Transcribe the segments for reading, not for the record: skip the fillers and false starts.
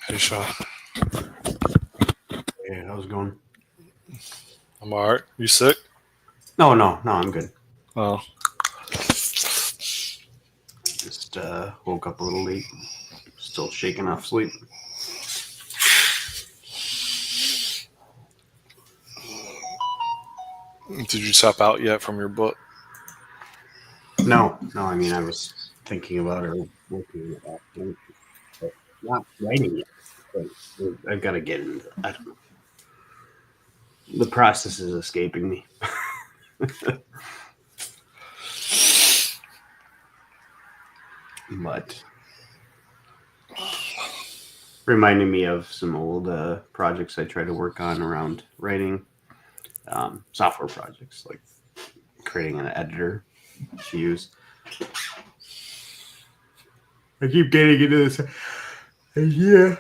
Hey, Sean. Hey, how's it going? I'm all right. You sick? No, I'm good. Oh, Just woke up a little late. Still shaking off sleep. did you tap out yet from your book? No. I mean, I was thinking about it, working it out, but not writing it. But I've got to get into. I don't know. The process is escaping me. But reminding me of some old projects I tried to work on around writing software projects, like creating an editor to use. I keep getting into this idea.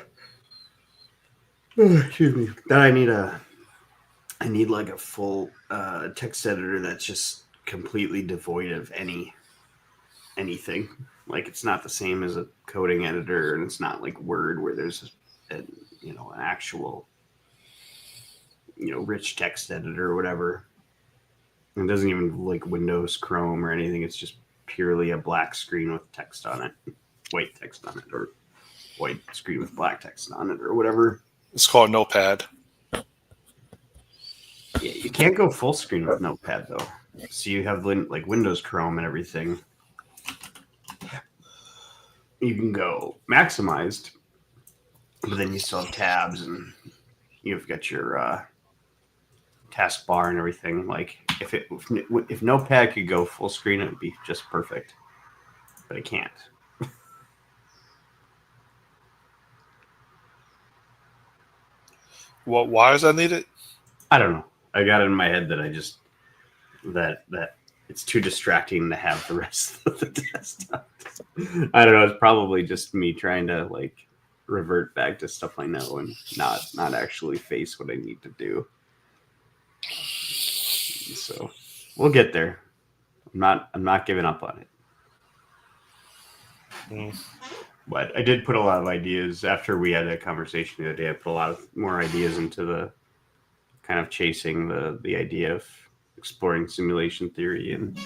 Oh, excuse me. That I need like a full text editor that's just completely devoid of anything. Like it's not the same as a coding editor, and it's not like Word where there's an actual rich text editor or whatever. It doesn't even like Windows, Chrome, or anything. It's just purely a black screen with text on it, white text on it, or white screen with black text on it, or whatever. It's called Notepad. Yeah, you can't go full screen with Notepad though. So you have like Windows, Chrome, and everything. You can go maximized, but then you still have tabs, and you've got your taskbar and everything. Like if Notepad could go full screen, it would be just perfect, but it can't. What? Why is that needed? I don't know. I got it in my head that I just that it's too distracting to have the rest of the desktop. I don't know. It's probably just me trying to like revert back to stuff I know and not actually face what I need to do. So we'll get there. I'm not giving up on it. But I did put a lot of ideas after we had that conversation the other day. I put a lot of more ideas into the kind of chasing the idea of exploring simulation theory and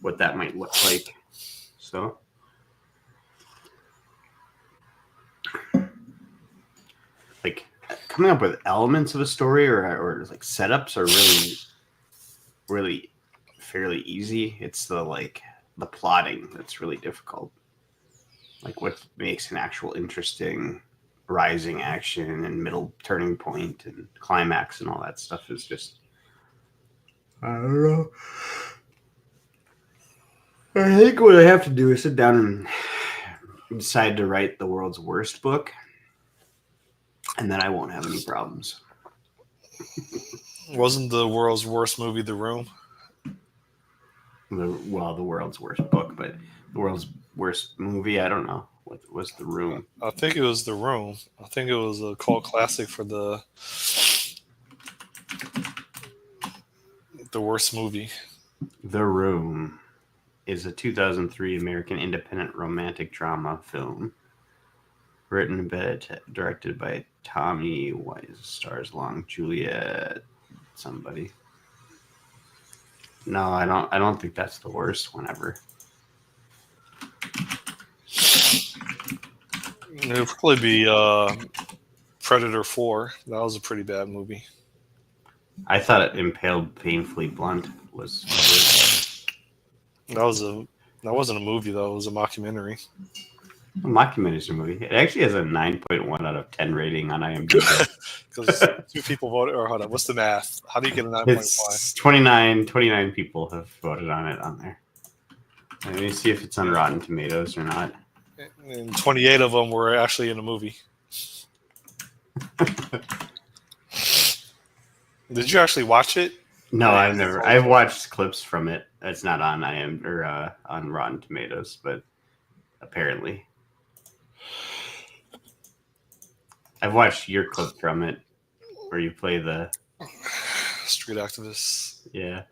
what that might look like. So like coming up with elements of a story or like setups are really fairly easy. It's the plotting that's really difficult. Like what makes an actual interesting rising action and middle turning point and climax and all that stuff is just I don't know. I think what I have to do is sit down and decide to write the world's worst book, and then I won't have any problems. Wasn't the world's worst movie The Room? The world's worst book, but the world's worst movie, I don't know. What was The Room? I think it was The Room. I think it was a cult classic for the worst movie. The Room is a 2003 American independent romantic drama film written and directed by Tommy Wise, stars Long Juliet somebody. No, I don't think that's the worst one ever. It would probably be Predator 4. That was a pretty bad movie. I thought it Impaled Painfully Blunt was. That wasn't a movie though. It was a mockumentary. A mockumentary movie. It actually has a 9.1 out of 10 rating on IMDb. Because 2 people voted. Or hold on, what's the math? How do you get a 9.1? It's 29 people have voted on it on there. Let me see if it's on Rotten Tomatoes or not. And 28 of them were actually in a movie. Did you actually watch it? No, I've never. I've watched clips from it. It's not on on Rotten Tomatoes, but apparently, I've watched your clip from it, where you play the street activists. Yeah.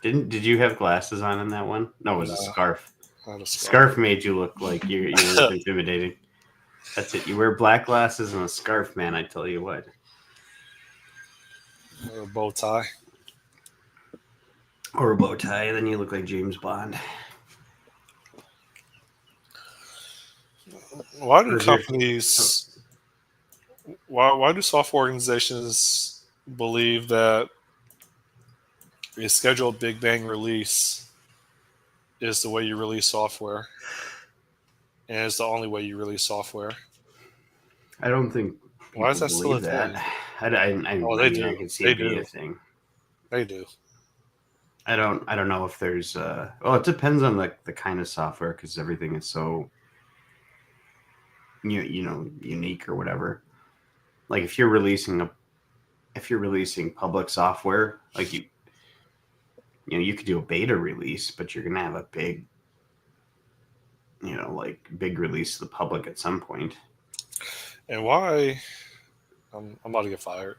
Did you have glasses on in that one? No, it was a scarf. Not a scarf made you look like you were intimidating. That's it. You wear black glasses and a scarf, man. I tell you what. Or a bow tie. Or a bow tie, then you look like James Bond. Why do Or your, companies? Why do software organizations believe that a scheduled Big Bang release is the way you release software, and it's the only way you release software? I don't think Why is people that still a believe that. thing? I Oh, they mean, I do. can see They it being do. a thing. They do. I don't know if there's well, it depends on the kind of software because everything is so you know unique or whatever. Like if you're releasing public software, like you could do a beta release, but you're gonna have a big like big release to the public at some point. And why? I'm about to get fired.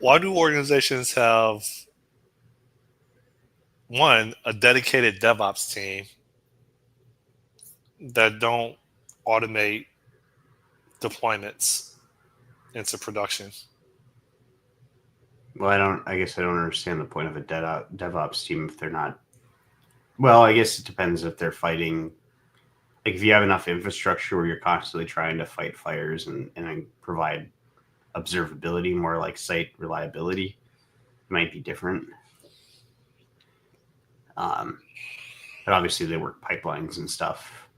Why do organizations have a dedicated DevOps team that don't automate deployments into production? Well, I guess I don't understand the point of a DevOps team if they're not. Well, I guess it depends if they're fighting. Like if you have enough infrastructure where you're constantly trying to fight fires and provide observability, more like site reliability, it might be different. But obviously they work pipelines and stuff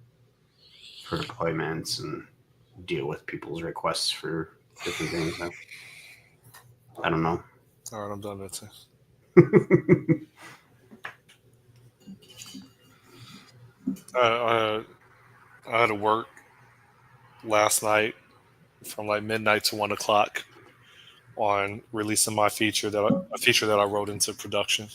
for deployments and deal with people's requests for different things. I don't know. All right, I'm done with it. I, I had to work last night from like midnight to 1 o'clock on releasing a feature that I wrote into production.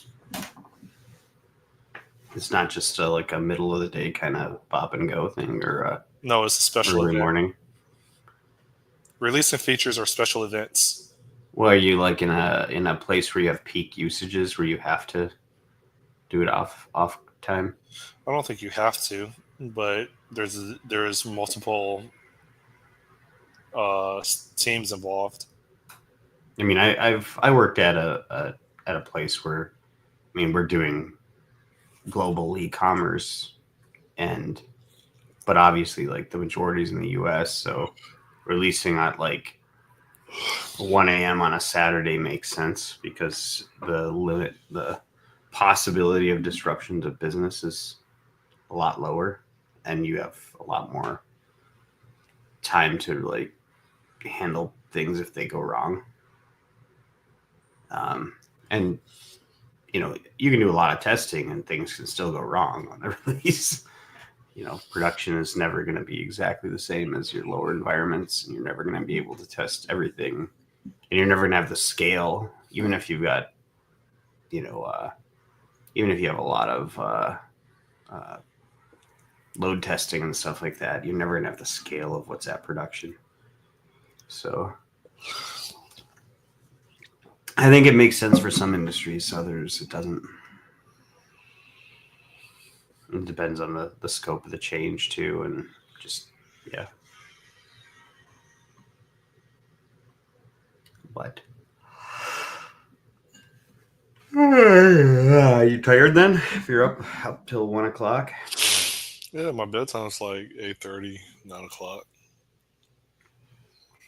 It's not just like a middle of the day kind of pop and go thing or No, it's a special early event. morning. Releasing features are special events. Well, are you like in a place where you have peak usages where you have to do it off time? I don't think you have to, but there's multiple teams involved. I mean, I worked at a place where I mean we're doing global e-commerce and but obviously like the majority is in the US, so releasing at like 1 a.m. on a Saturday makes sense because the possibility of disruption to business is a lot lower and you have a lot more time to like handle things if they go wrong. And you can do a lot of testing and things can still go wrong on the release. Production is never going to be exactly the same as your lower environments, and you're never going to be able to test everything, and you're never going to have the scale, even if you've got, even if you have a lot of load testing and stuff like that, you're never going to have the scale of what's at production. So I think it makes sense for some industries, others it doesn't. It depends on the scope of the change too, and just yeah. But you tired then? If you're up till 1 o'clock. Yeah, my bedtime's like 8:30, 9 o'clock.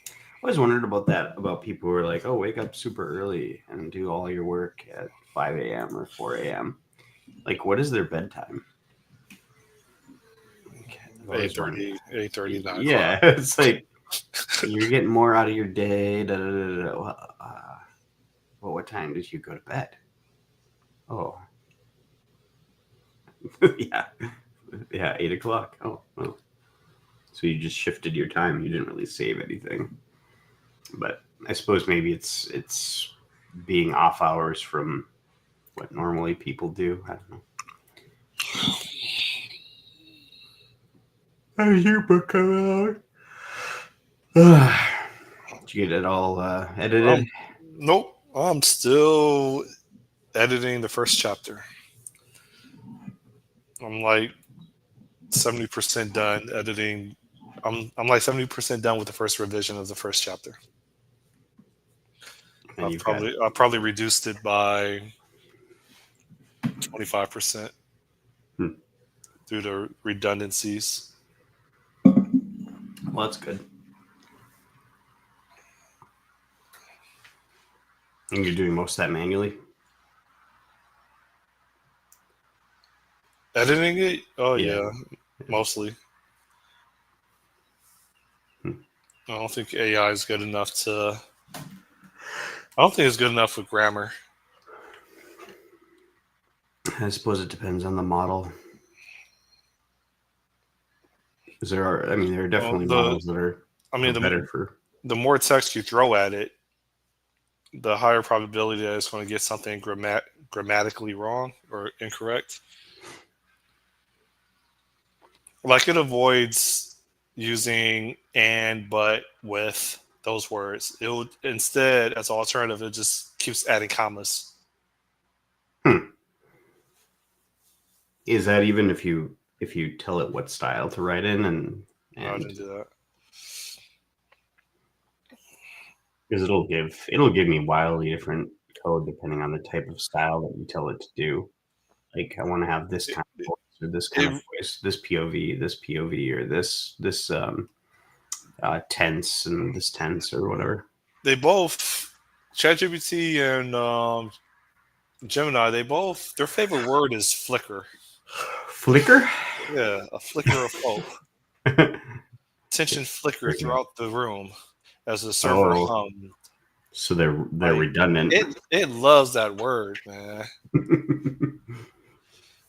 I always wondered about that, about people who are like, oh, wake up super early and do all your work at 5 a.m. or 4 a.m. Like, what is their bedtime? I've always 8:30, wondered. 8:30, 9 o'clock. Yeah, it's like you're getting more out of your day. Da, da, da, da. Well, what time did you go to bed? Oh, yeah, 8 o'clock. Oh, well. So you just shifted your time. You didn't really save anything. But I suppose maybe it's being off hours from what normally people do. I don't know. How's your book coming out? Did you get it all edited? Nope, I'm still editing the first chapter. I'm like 70% done editing. I'm like 70% done with the first revision of the first chapter. And you've got I probably reduced it by 25% Hmm. due to redundancies. well, that's good. And you're doing most of that manually. Editing it? Oh Yeah. yeah, mostly. Hmm. I don't think AI is good enough to. I don't think it's good enough with grammar. I suppose it depends on the model. Because there are Well, definitely models that are I mean, better for. the more text you throw at it, the higher probability that it's going to get something grammatically wrong or incorrect. Like it avoids using and, but, with those words. It would instead, as an alternative, it just keeps adding commas. Hmm. Is that even if you tell it what style to write in No, I and didn't do that. because it'll give me wildly different code depending on the type of style that you tell it to do. Like I want to have this It, kind of it, voice or this kind of it, voice, this POV, or this tense and this tense or whatever. they both, ChatGPT and Gemini, their favorite word is flicker. Flicker. Yeah, a flicker of hope. Tension flickered throughout the room as the server Oh, hummed. so they're Like redundant. it loves that word, man.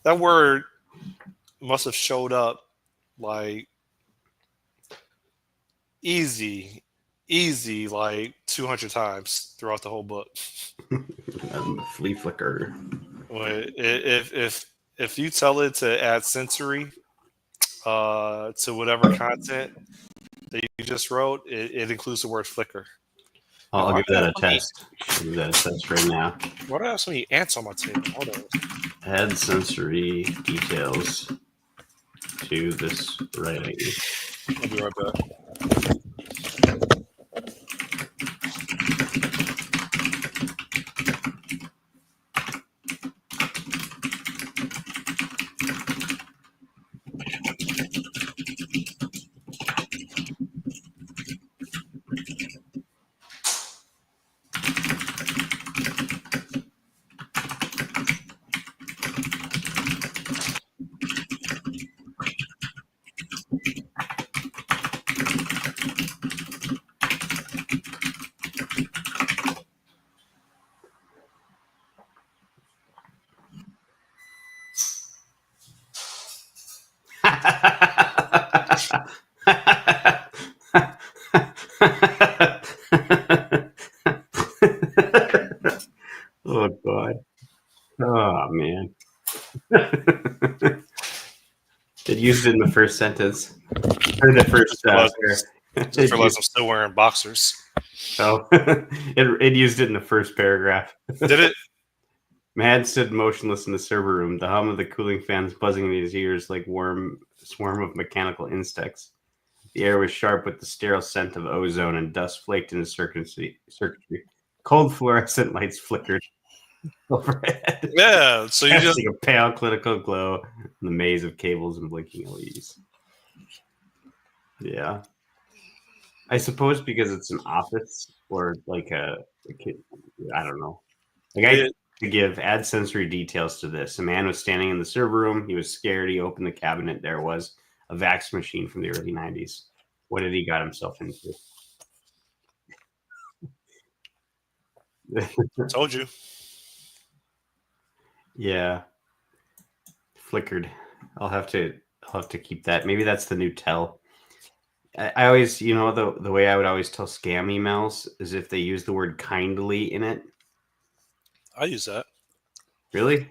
That word must have showed up like easy, easy, like 200 times throughout the whole book. Flea flicker. If you tell it to add sensory to whatever content that you just wrote, it includes the word flicker. Man, I'll give that a test. I'll give that a test right now. why do I have so many ants on my table? Hold on. Add sensory details to this writing. I'll be right back. Oh God. Oh man. It used it in the first sentence. Or the first Just it realized used, I'm still wearing boxers. oh, it used it in the first paragraph. Did it? Mad stood motionless in the server room, the hum of the cooling fans buzzing in his ears like swarm of mechanical insects. The air was sharp with the sterile scent of ozone, and dust flaked in the circuitry. Cold fluorescent lights flickered overhead, Yeah. So you just casting a pale clinical glow in the maze of cables and blinking LEDs. Yeah. I suppose because it's an office or like I don't know. Like I it, to give add sensory details to this. A man was standing in the server room. He was scared. He opened the cabinet. There was a Vax machine from the early 90s. What had he got himself into? told you. Yeah, flickered. I'll have to keep that. Maybe that's the new tell. I always, the way I would always tell scam emails is if they use the word kindly in it. I use that. Really?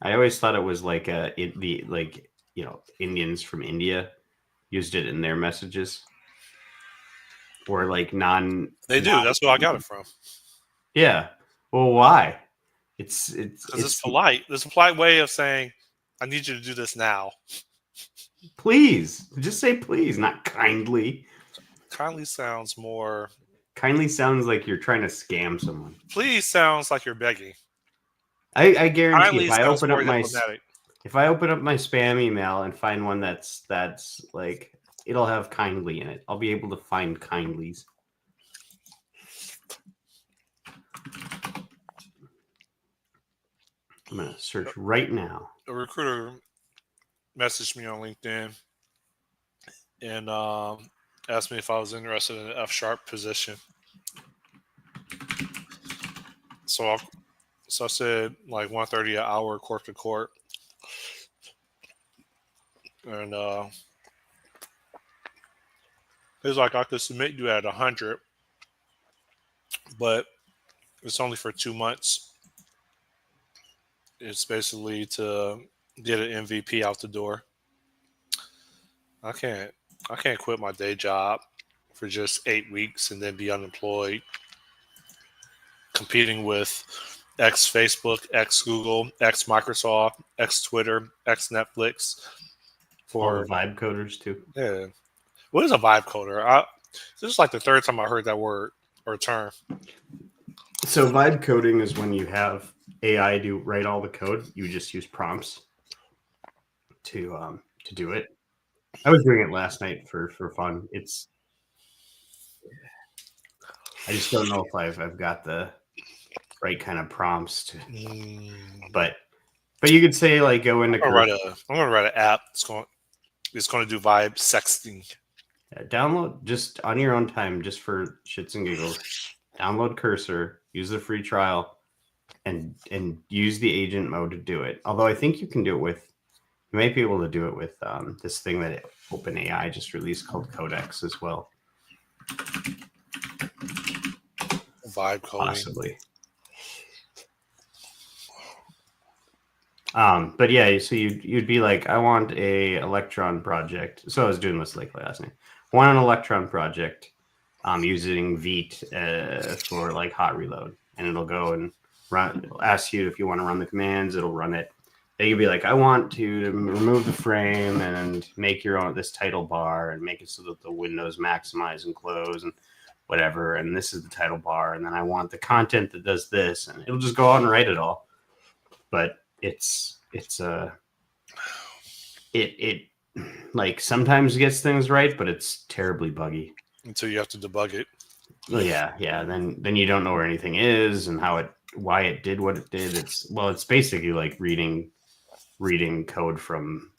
I always thought it was like Indians from India used it in their messages, or like They do. That's where I got it from. yeah. Well, why? Because it's polite. There's a polite way of saying, "I need you to do this now." Please, just say please, not kindly. Kindly sounds more. Kindly sounds like you're trying to scam someone. Please sounds like you're begging. I guarantee Kindly sounds more diplomatic. if I open up my spam email and find one that's like it'll have kindly in it. I'll be able to find kindlies. I'm gonna search right now. A recruiter messaged me on LinkedIn and asked me if I was interested in an F# position. So I said like 130 an hour, court to court, and he was like, I could submit you at 100, but it's only for 2 months. It's basically to get an MVP out the door. I can't quit my day job for just 8 weeks and then be unemployed, competing with X Facebook, X Google, X Microsoft, X Twitter, X Netflix. All the For vibe coders too. yeah, what is a vibe coder? This is like the third time I heard that word or term. So vibe coding is when you have AI do write all the code. You just use prompts to do it. I was doing it last night for fun. I just don't know if I've got the right kind of prompts to, but you could say like go into I'm gonna write an app. It's going to do vibe sexting. download just on your own time, just for shits and giggles. Download Cursor, use the free trial, and use the agent mode to do it. Although I think you can do it with, you might be able to do it with this thing that OpenAI just released called Codex as well. Vibe coding. Possibly. But yeah, so you'd be like, I want a Electron project. So I was doing this like last night. I want an Electron project using Vite for like hot reload. And it'll go and run, it'll ask you if you want to run the commands, it'll run it. Then you'll be like, I want to remove the frame and make your own this title bar and make it so that the windows maximize and close and whatever. And this is the title bar. And then I want the content that does this, and it'll just go out and write it all. But it like sometimes gets things right, but it's terribly buggy Until you have to debug it. well, yeah. Then you don't know where anything is and why it did what it did. It's basically like reading code from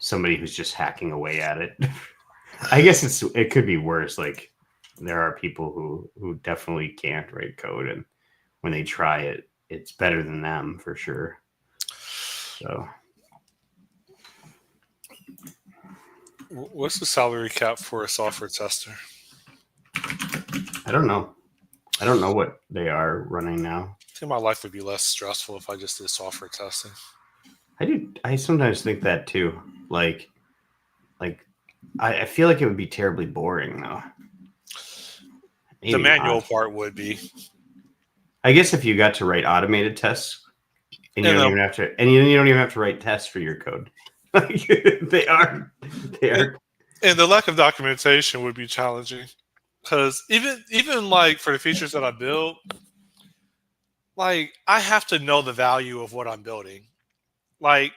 somebody who's just hacking away at it. I guess it could be worse. Like there are people who definitely can't write code, and when they try it, it's better than them for sure. So, what's the salary cap for a software tester? I don't know. I don't know what they are running now. I think my life would be less stressful if I just did software testing. I sometimes think that too. Like I feel like it would be terribly boring though. Maybe the manual not. part would be. I guess if you got to write automated tests, and you don't even have to, and you don't even have to write tests for your code. they are. And the lack of documentation would be challenging, because even like for the features that I build, like I have to know the value of what I'm building. Like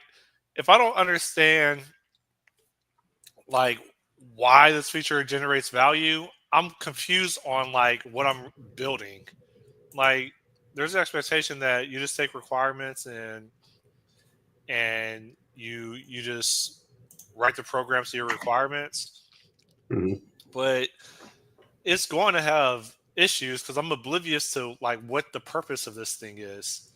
if I don't understand like why this feature generates value, I'm confused on like what I'm building. Like there's an expectation that you just take requirements and you just write the programs to your requirements. Mm-hmm. But it's going to have issues because I'm oblivious to like what the purpose of this thing is.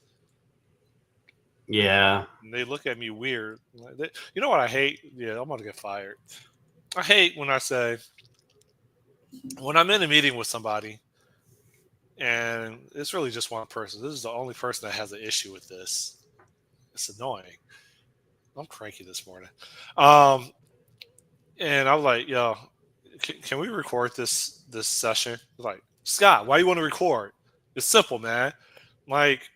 Yeah. And they look at me weird. You know what I hate? Yeah, I'm gonna get fired. I hate when I say when I'm in a meeting with somebody and it's really just one person. This is the only person that has an issue with this. It's annoying. I'm cranky this morning. And I was like, yo, can we record this session? Like, Scott, why you want to record? It's simple, man. Like,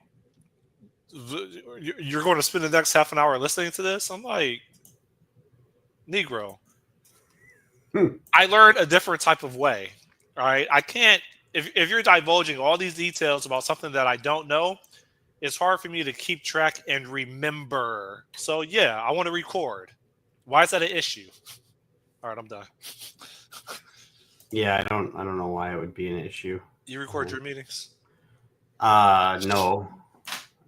you're going to spend the next half an hour listening to this? I'm like, Negro. Hmm. I learned a different type of way. All right. I can't, if you're divulging all these details about something that I don't know, it's hard for me to keep track and remember. So, yeah, I want to record. Why is that an issue? All right, I'm done. Yeah, I don't know why it would be an issue. You record your meetings? No.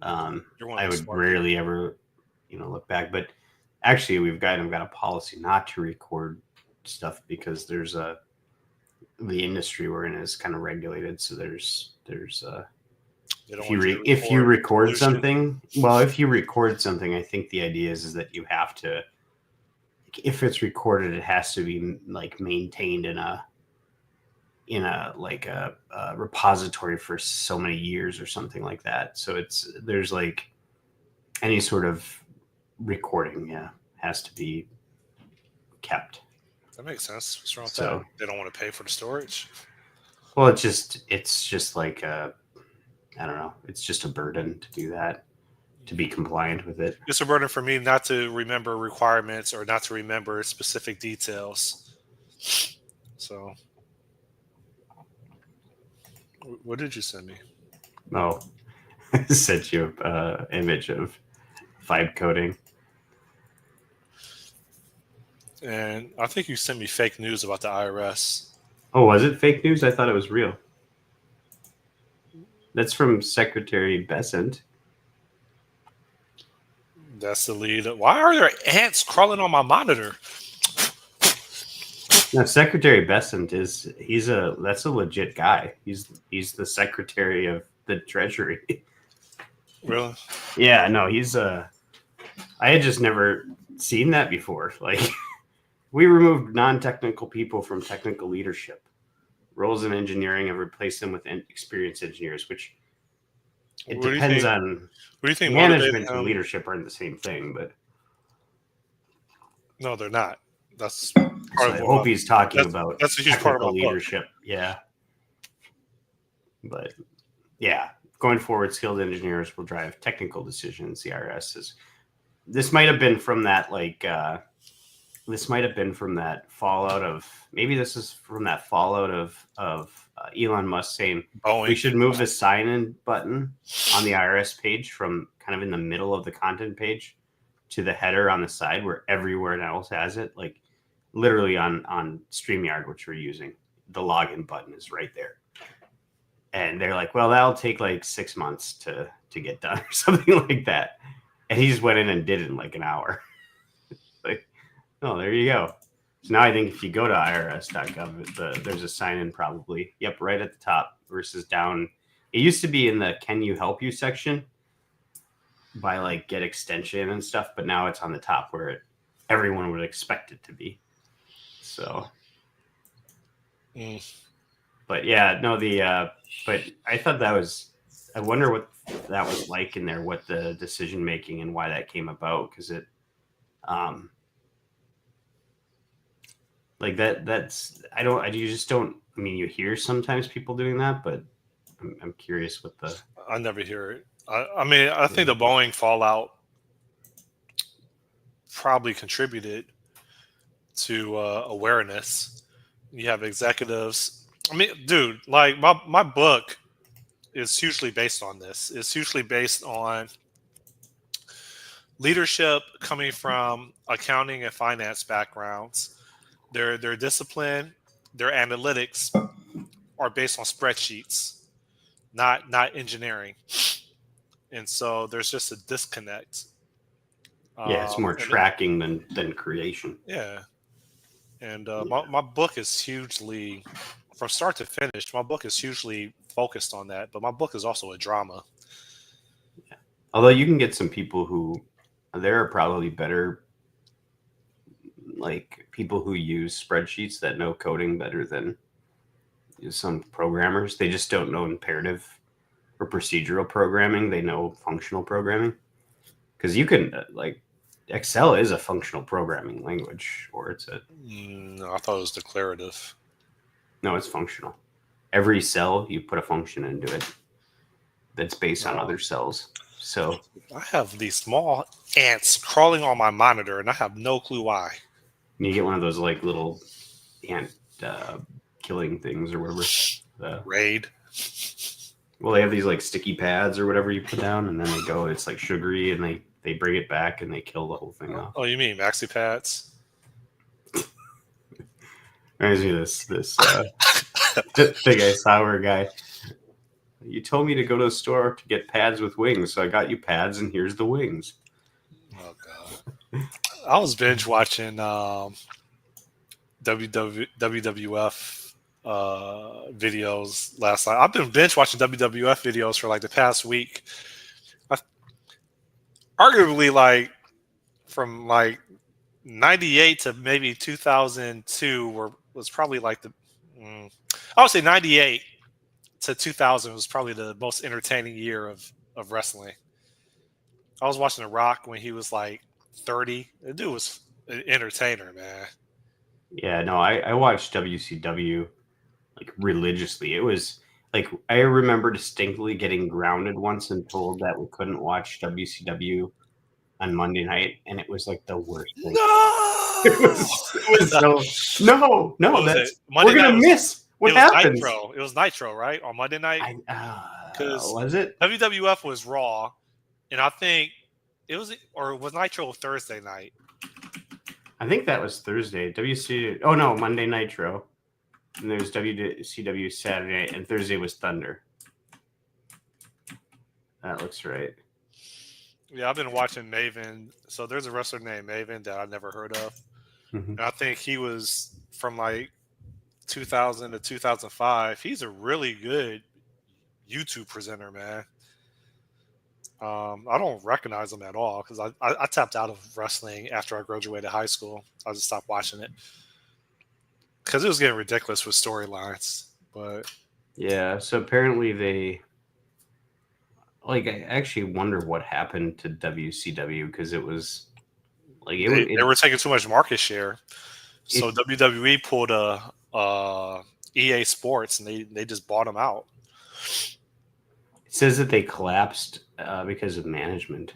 You're one of I those would smart people. rarely ever, look back. But actually, we've got a policy not to record stuff because the industry we're in is kind of regulated. So there's They don't want you to if you record record pollution. something, well, if you record something, I think the idea is that you have to, if it's recorded, it has to be like maintained in a like a repository for so many years or something like that. So there's like any sort of recording, yeah, has to be kept. That makes sense. What's wrong with that? So, They don't want to pay for the storage. well, it's just like I don't know, it's just a burden to do that, to be compliant with it. It's a burden for me not to remember requirements or not to remember specific details. So, what did you send me? Oh, I sent you image of vibe coding. And I think you sent me fake news about the IRS. Oh, was it fake news? I thought it was real. That's from Secretary Bessent. That's the lead. Why are there ants crawling on my monitor? Now, Secretary Bessent that's a legit guy. He's the Secretary of the Treasury. Really? Yeah, no, I had just never seen that before. Like, we removed non-technical people from technical leadership. Roles in engineering have replaced them with experienced engineers, which it What do you depends think? on. What do you think motivated Management and him? leadership aren't the same thing, but No, they're not. That's part so of I what my hope he's talking that's about that's a huge part of technical my book. leadership. Yeah, but yeah, going forward, skilled engineers will drive technical decisions. The IRS is. This might have been from that this might have been from that fallout of, maybe this is from that fallout of Elon Musk saying we Boeing. should move the sign in button on the IRS page from kind of in the middle of the content page to the header on the side where everywhere else has it. Like literally on StreamYard, which we're using, the login button is right there. And they're like, well, that'll take like 6 months to get done or something like that. And he just went in and did it in like an hour. Like, oh, there you go. So now I think if you go to irs.gov, there's a sign in probably. Yep, right at the top versus down. It used to be in the can you help you section by like get extension and stuff, but now it's on the top where everyone would expect it to be. So, but yeah, no, but I thought I wonder what that was like in there, what the decision making and why that came about, because it, like you just don't. I mean, you hear sometimes people doing that, but I'm curious what the. I never hear it. I mean, I think the Boeing fallout probably contributed to awareness. You have executives. I mean, dude, like my book is hugely based on this. It's hugely based on leadership coming from accounting and finance backgrounds. Their discipline, their analytics are based on spreadsheets, not engineering. And so there's just a disconnect. Yeah, it's more And tracking than creation. yeah, and Yeah. my book is hugely, from start to finish, my book is hugely focused on that. But my book is also a drama. Yeah. Although you can get some people who, there are probably better, like people who use spreadsheets that know coding better than some programmers. They just don't know imperative or procedural programming. They know functional programming, because you can like Excel is a functional programming language, or it's a No, I thought it was declarative. no, it's functional. Every cell you put a function into it that's based on other cells. So I have these small ants crawling on my monitor, and I have no clue why. You get one of those like little ant killing things or whatever. Raid. Well, they have these like sticky pads or whatever you put down, and then they go. It's like sugary, and they bring it back and they kill the whole thing off. Oh, you mean maxi pads? Reminds me of this thing I saw where a guy. You told me to go to the store to get pads with wings, so I got you pads, and here's the wings. Oh god. I was binge watching WWF videos last night. I've been binge watching WWF videos for like the past week. Arguably, like from like 98 to maybe 2002 was probably like I would say 98 to 2000 was probably the most entertaining year of wrestling. I was watching The Rock when he was like 30. The dude was an entertainer, man. Yeah, no, I watched WCW like religiously. It was like I remember distinctly getting grounded once and told that we couldn't watch WCW on Monday night, and it was like the worst thing. No, so no, that's we're gonna miss what happens. Nitro. It was Nitro, right, on Monday night. Because was it WWF was Raw, and I think it was Nitro Thursday night. I think that was Thursday. Oh no, Monday Nitro, and there was WCW Saturday, and Thursday was Thunder. That looks right. Yeah, I've been watching Maven. So there's a wrestler named Maven that I've never heard of. Mm-hmm. And I think he was from like 2000 to 2005. He's a really good YouTube presenter, man. I don't recognize him at all because I tapped out of wrestling after I graduated high school. I just stopped watching it because it was getting ridiculous with storylines. But yeah, so apparently they. Like, I actually wonder what happened to WCW because it was like they were taking too much market share. So WWE pulled a EA Sports and they just bought them out. It says that they collapsed because of management,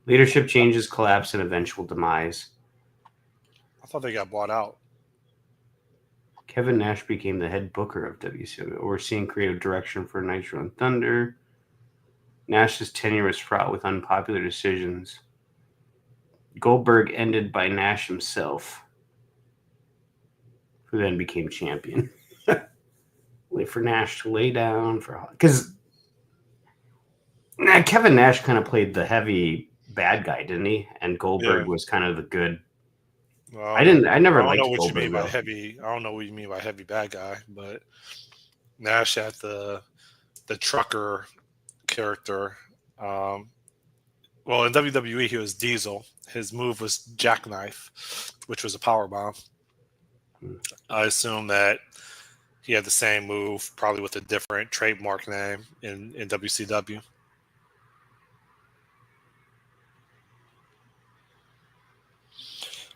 leadership changes, collapse, and eventual demise. I thought they got bought out. Kevin Nash became the head booker of WCW, overseeing creative direction for Nitro and Thunder. Nash's tenure was fraught with unpopular decisions. Goldberg ended by Nash himself, who then became champion. Wait for Nash to lay down because Kevin Nash kind of played the heavy bad guy, didn't he? And Goldberg was kind of the good. Well, I never liked know what Goldberg. You mean by heavy. I don't know what you mean by heavy bad guy, but Nash had the trucker character. Well, in WWE, he was Diesel. His move was Jackknife, which was a power bomb. I assume that he had the same move, probably with a different trademark name in WCW.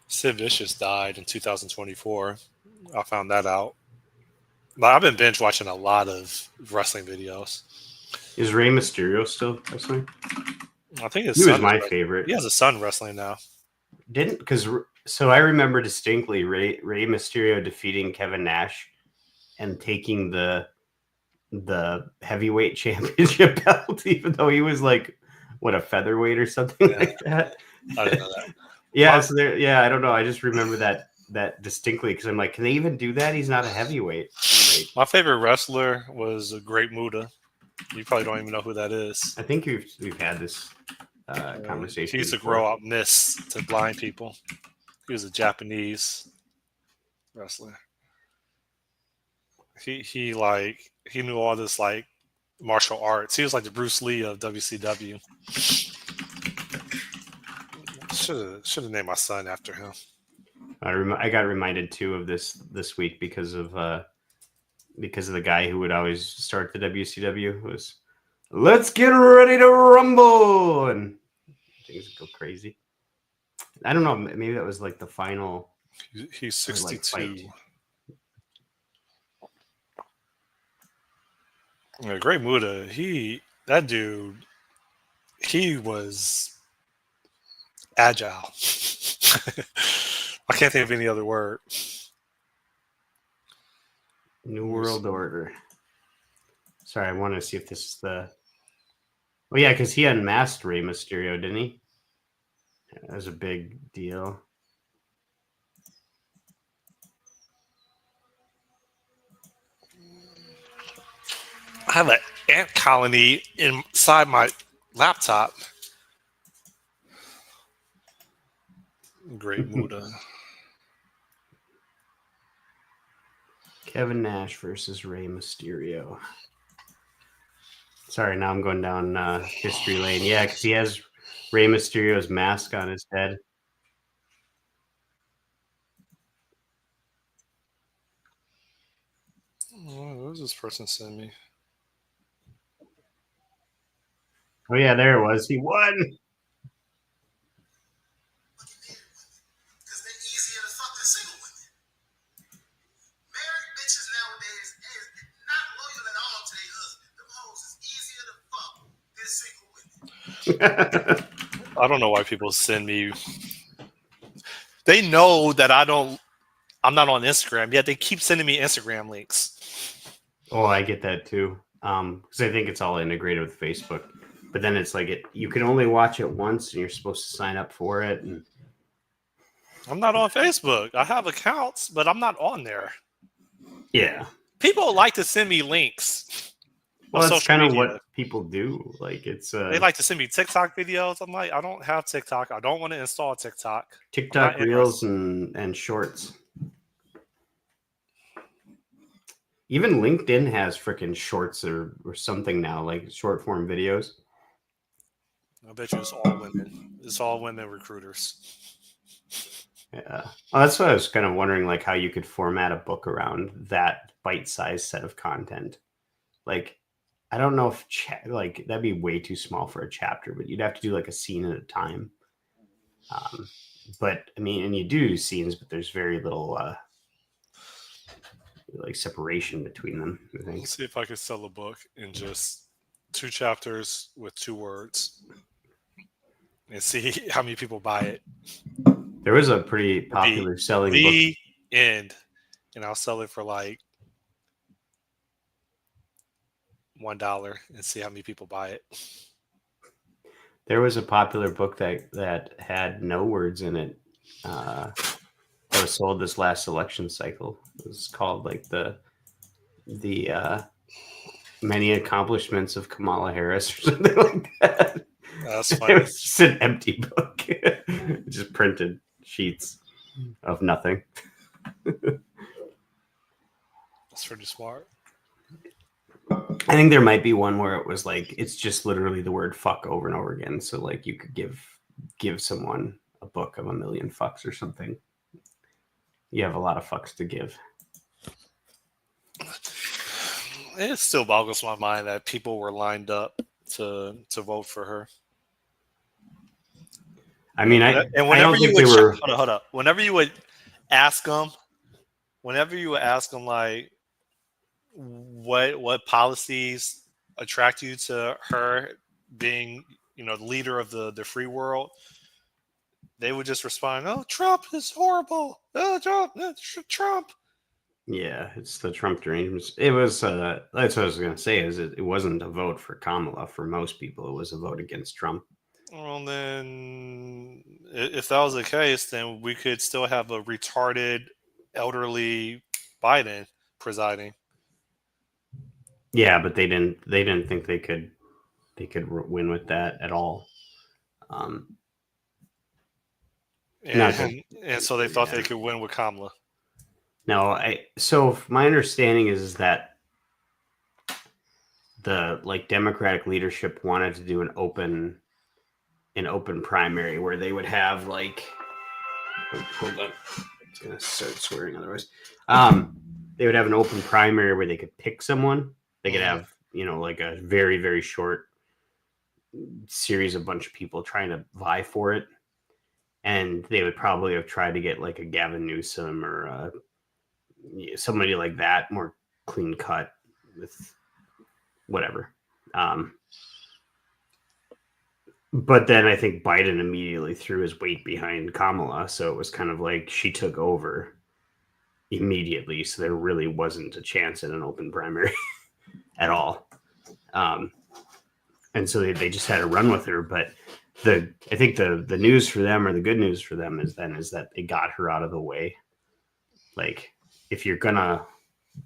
Sid Vicious died in 2024. I found that out. But I've been binge watching a lot of wrestling videos. Is Rey Mysterio still wrestling? I think he was my favorite. He has a son wrestling now. So I remember distinctly Rey Mysterio defeating Kevin Nash and taking the heavyweight championship belt, even though he was like a featherweight or something like that. I didn't know that. Yeah, I don't know. I just remember that distinctly because I'm like, can they even do that? He's not a heavyweight. My favorite wrestler was Great Muta. You probably don't even know who that is. I think we've had this conversation. He used to grow out mist to blind people. He was a Japanese wrestler. He knew all this like martial arts. He was like the Bruce Lee of WCW. Should have named my son after him. I got reminded too of this week because of the guy who would always start the WCW was, let's get ready to rumble, and things would go crazy. I don't know. Maybe that was like the final. He's 62. Yeah, Great Muta. That dude. He was agile. I can't think of any other word. New World Order. Sorry, I want to see if this is the. Oh yeah, because he unmasked Rey Mysterio, didn't he? That was a big deal. I have an ant colony inside my laptop. Great Muda. Kevin Nash versus Rey Mysterio. Sorry, now I'm going down history lane. Yeah, because he has Rey Mysterio's mask on his head. Oh, what was this person send me? Oh yeah, there it was. He won. Because they're easier to fuck than single women. Married bitches nowadays is not loyal at all to their husband. Them hoes is easier to fuck than single women. I don't know why people send me. They know that I'm not on Instagram, yet they keep sending me Instagram links. Oh, I get that too. Because I think it's all integrated with Facebook. But then it's like you can only watch it once, and you're supposed to sign up for it. And I'm not on Facebook. I have accounts, but I'm not on there. yeah, People like to send me links. well, that's social kind of media. what people do. Like it's They like to send me TikTok videos. I'm like, I don't have TikTok. I don't want to install TikTok. TikTok Reels and Shorts. Even LinkedIn has freaking shorts or something now, like short form videos. I bet you it's all women. It's all women recruiters. Yeah, well, that's what I was kind of wondering, like how you could format a book around that bite-sized set of content. Like, I don't know if like that'd be way too small for a chapter, but you'd have to do like a scene at a time. But I mean, and you do scenes, but there's very little like separation between them. I think. Let's see if I could sell a book in just 2 chapters with 2 words, and see how many people buy it. There was a pretty popular selling book. The end, and I'll sell it for like $1 and see how many people buy it. There was a popular book that had no words in it. That was sold this last election cycle. It was called like the many accomplishments of Kamala Harris or something like that. That's It funny. was just an empty book, just printed sheets of nothing. That's pretty smart. I think there might be one where it was like it's just literally the word fuck over and over again. So like you could give someone a book of 1,000,000 fucks or something. You have a lot of fucks to give. It still boggles my mind that people were lined up to vote for her. I mean, and I whenever don't you think would they were. hold up, whenever you would ask them, like what policies attract you to her being, the leader of the free world, they would just respond, "Oh, Trump is horrible. Oh, Trump." Yeah, it's the Trump dreams. It was. That's what I was going to say. Is it wasn't a vote for Kamala for most people. It was a vote against Trump. Well, then, if that was the case, then we could still have a retarded, elderly Biden presiding. Yeah, but they didn't. They didn't think they could. They could win with that at all. And so they thought they could win with Kamala. No, so my understanding is that the Democratic leadership wanted to do an open primary where they would have hold on, it's gonna start swearing otherwise. They would have an open primary where they could pick someone. They could have like a very very short series of bunch of people trying to vie for it, and they would probably have tried to get like a Gavin Newsom or somebody like that, more clean cut with whatever. But then I think Biden immediately threw his weight behind Kamala, so it was kind of like she took over immediately, so there really wasn't a chance in an open primary at all. And so they just had to run with her. But I think the news for them, or the good news for them, is that they got her out of the way. Like, if you're gonna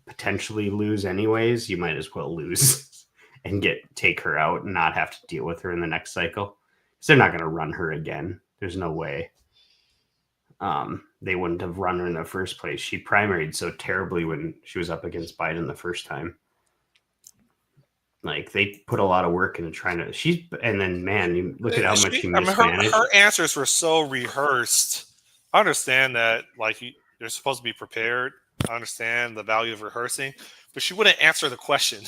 potentially lose anyways, you might as well lose and take her out and not have to deal with her in the next cycle. Because they're not gonna run her again. There's no way. They wouldn't have run her in the first place. She primaried so terribly when she was up against Biden the first time. Like, they put a lot of work into trying to. And then, man, you look at how much she mismanaged. Her answers were so rehearsed. I understand that, like, you're supposed to be prepared. I understand the value of rehearsing, but she wouldn't answer the question.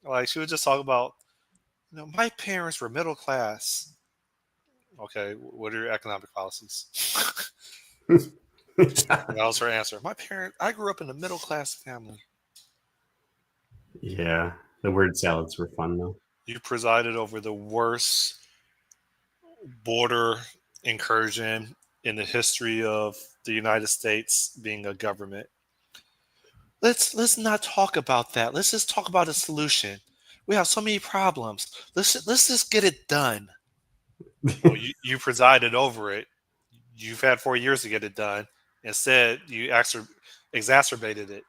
Like, she would just talk about, my parents were middle class. Okay, what are your economic policies? That was her answer. I grew up in a middle class family. Yeah, the word salads were fun though. You presided over the worst border incursion in the history of the United States being a government. Let's not talk about that. Let's just talk about a solution. We have so many problems. Let's just get it done. Well, you presided over it. You've had 4 years to get it done. Instead, you exacerbated it.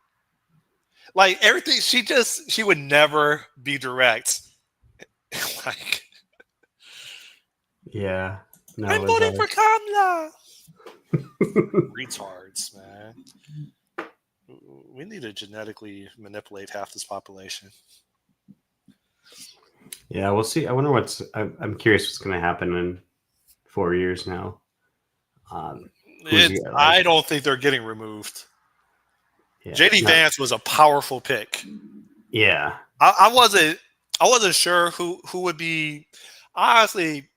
Like, everything, she would never be direct. Like, yeah, no, I'm voting for Kamala. Retards, man. We need to genetically manipulate half this population. Yeah, we'll see. I wonder I'm curious what's going to happen in 4 years now. I don't think they're getting removed. Yeah, JD Vance was a powerful pick. Yeah, I wasn't sure who would be. Honestly,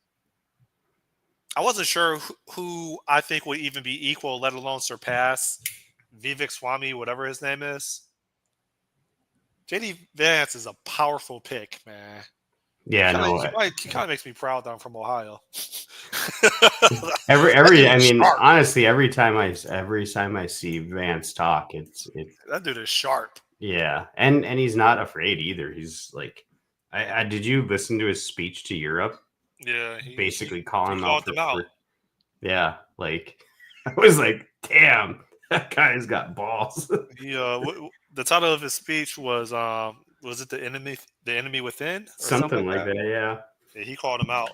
I wasn't sure who I think would even be equal, let alone surpass Vivek Swamy, whatever his name is. JD Vance is a powerful pick, man. Yeah, he kind of makes me proud that I'm from Ohio. Honestly, every time I see Vance talk, it's that dude is sharp. Yeah, and he's not afraid either. He's like, did you listen to his speech to Europe? Yeah, basically calling him out. Yeah, like, I was like, damn, that guy's got balls. The title of his speech was it the enemy within, or something like that? Yeah, he called him out.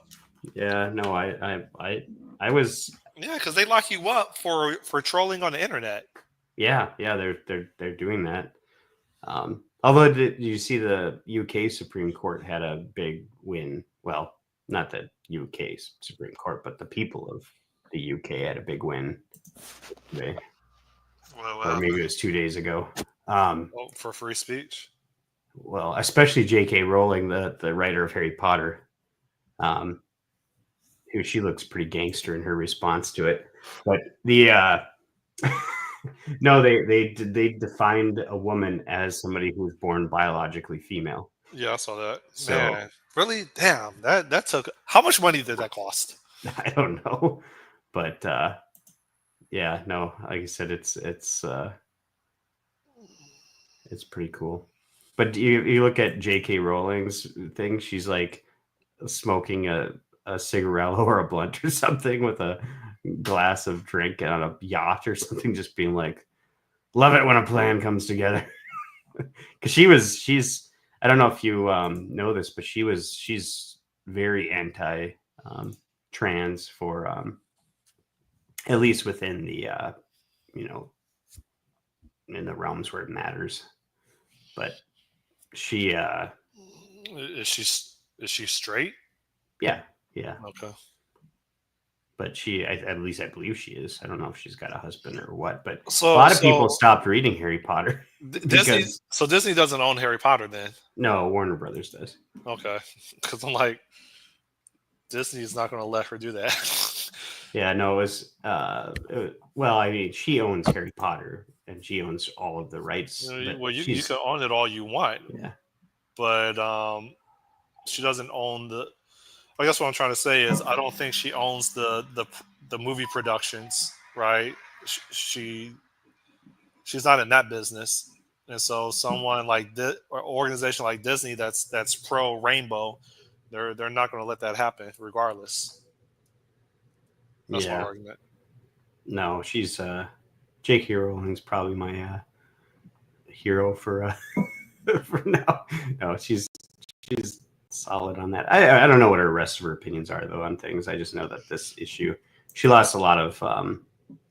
Yeah, no, I was. Yeah, because they lock you up for trolling on the internet. Yeah, they're doing that. Although, did you see the UK Supreme Court had a big win? Well, not the UK Supreme Court, but the people of the UK had a big win today. Or maybe it was 2 days ago. For free speech? Well, especially J.K. Rowling, the writer of Harry Potter. She looks pretty gangster in her response to it. But no, they defined a woman as somebody who was born biologically female. Yeah, I saw that. So, man, really? Damn, that took. How much money did that cost? I don't know, but yeah, no. Like I said, it's pretty cool. But you look at J.K. Rowling's thing. She's like smoking a cigarello or a blunt or something with a glass of drink on a yacht or something, just being like, love it when a plan comes together. Because she's I don't know if you know this, but she's very anti trans for at least within the in the realms where it matters. But she is she straight? Yeah. Okay. But at least I believe she is. I don't know if she's got a husband or what, but a lot of people stopped reading Harry Potter. So Disney doesn't own Harry Potter then? No, Warner Brothers does. Okay. Because I'm like, Disney's not going to let her do that. Yeah, no, it was well, I mean, she owns Harry Potter and she owns all of the rights. Well, you can own it all you want. Yeah. But she doesn't own I guess what I'm trying to say is I don't think she owns the movie productions, right? She she's not in that business, and so someone like this or organization like Disney that's pro rainbow, they're not going to let that happen regardless. That's my Yeah. argument. No, she's Jake Hero. Is probably my hero for for now. No, she's solid on that. I don't know what her rest of her opinions are though on things. I just know that this issue, she lost a lot of.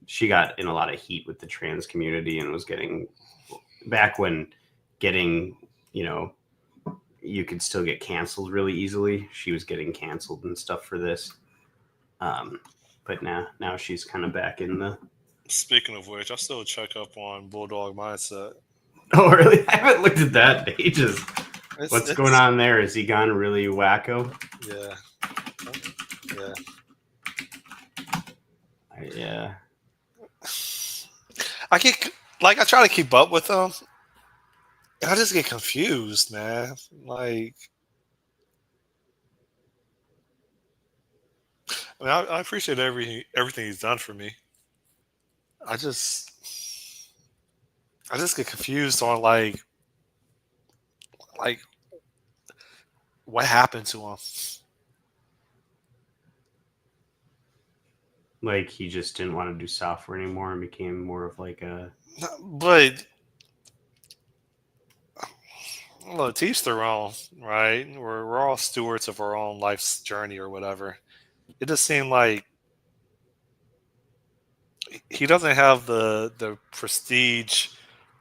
She got in a lot of heat with the trans community and was getting back when getting you know you could still get canceled really easily. She was getting canceled and stuff for this. Um, but now she's kind of back in the. Speaking of which, I still check up on Bulldog Mindset. Oh really? I haven't looked at that in ages. It's What's going on there? Is he gone really wacko? Yeah, yeah. Yeah. I get like I try to keep up with them, and I just get confused, man. Like, I mean, I appreciate everything he's done for me. I just I just get confused on like what happened to him. Like he just didn't want to do software anymore and became more of like a. But well, to each their own, right? We're all stewards of our own life's journey or whatever. It just seemed like he doesn't have the prestige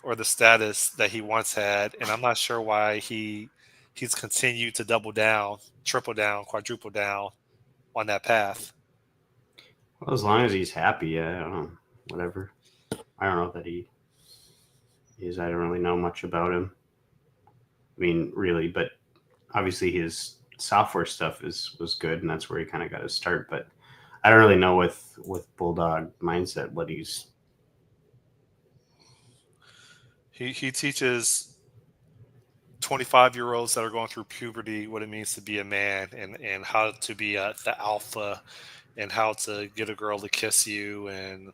or the status that he once had, and I'm not sure why he's continued to double down, triple down, quadruple down on that path. Well, as long as he's happy, yeah, I don't know, whatever. I don't know that he is. I don't really know much about him. I mean, really, but obviously his software stuff was good, and that's where he kind of got his start. But I don't really know with Bulldog Mindset what he's. He teaches 25-year-olds that are going through puberty what it means to be a man and how to be the alpha and how to get a girl to kiss you and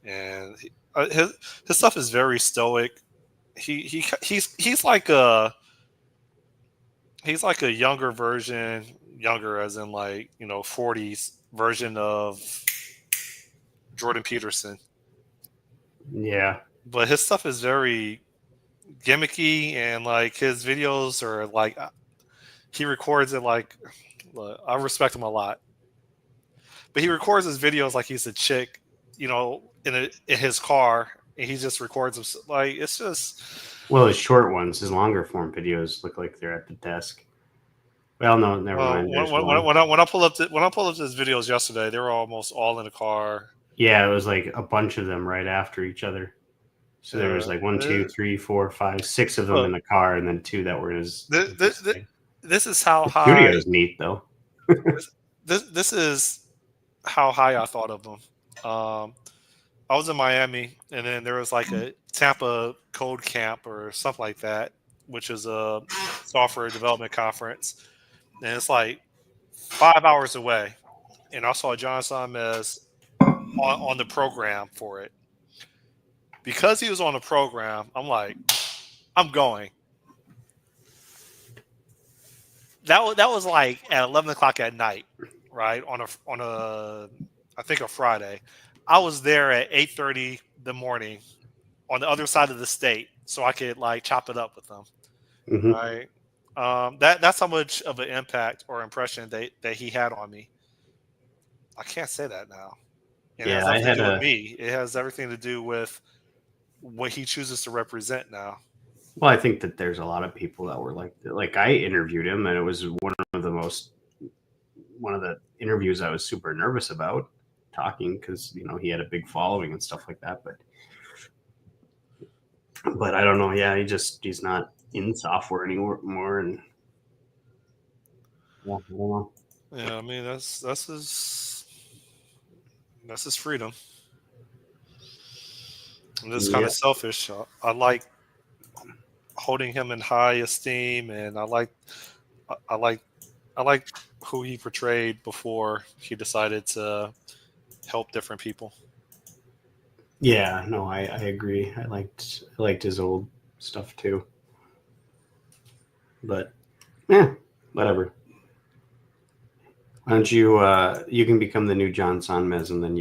his stuff is very stoic. He's like a younger version, younger as in like 40s version of Jordan Peterson, Yeah, but his stuff is very gimmicky and like his videos are like he records it like look, I respect him a lot, but he records his videos like he's a chick, in his car, and he just records them like it's just. well, his short ones, his longer form videos look like they're at the desk. Well, no, never Well, mind. There's when, one. when I pull up his videos yesterday, they were almost all in the car. Yeah, it was like a bunch of them right after each other. So there was like 1, 2, 3, 4, 5, 6 of them Look, in the car, and then 2 that were in his. this is how The high. studio is neat, though. This is how high I thought of them. I was in Miami, and then there was like a Tampa Code Camp or something like that, which is a software development conference, and it's like 5 hours away. And I saw John Samez on the program for it. Because he was on the program, I'm like, I'm going. That was like at 11 o'clock at night, right? On a I think a Friday. I was there at 8:30 the morning on the other side of the state, so I could like chop it up with them, Mm-hmm. right? That's how much of an impact or impression that he had on me. I can't say that now. And it Yeah, has I nothing to had do with a. me. It has everything to do with what he chooses to represent now. Well, I think that there's a lot of people that were like I interviewed him, and it was one of the interviews I was super nervous about talking because he had a big following and stuff like that. But I don't know. Yeah, he's not in software anymore, and yeah, I don't know. Yeah, I mean that's his freedom. I'm just kind Yeah, of selfish. I like holding him in high esteem, and I like who he portrayed before he decided to help different people. Yeah, no, I agree. I liked his old stuff too. But yeah, whatever. Why don't you can become the new John Sonmez, and then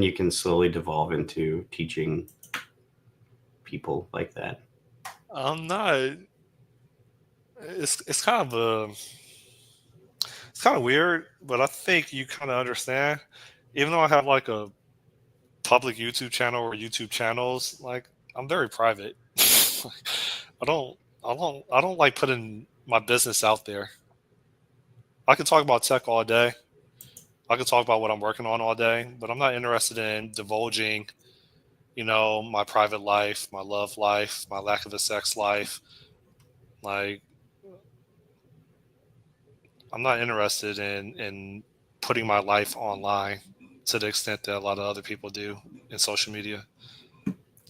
you can slowly devolve into teaching people like that. I'm not. It's kind of it's kind of weird, but I think you kind of understand. Even though I have like a public YouTube channel or YouTube channels, like I'm very private. I don't like putting my business out there. I can talk about tech all day. I can talk about what I'm working on all day, but I'm not interested in divulging, my private life, my love life, my lack of a sex life. Like, I'm not interested in putting my life online to the extent that a lot of other people do in social media.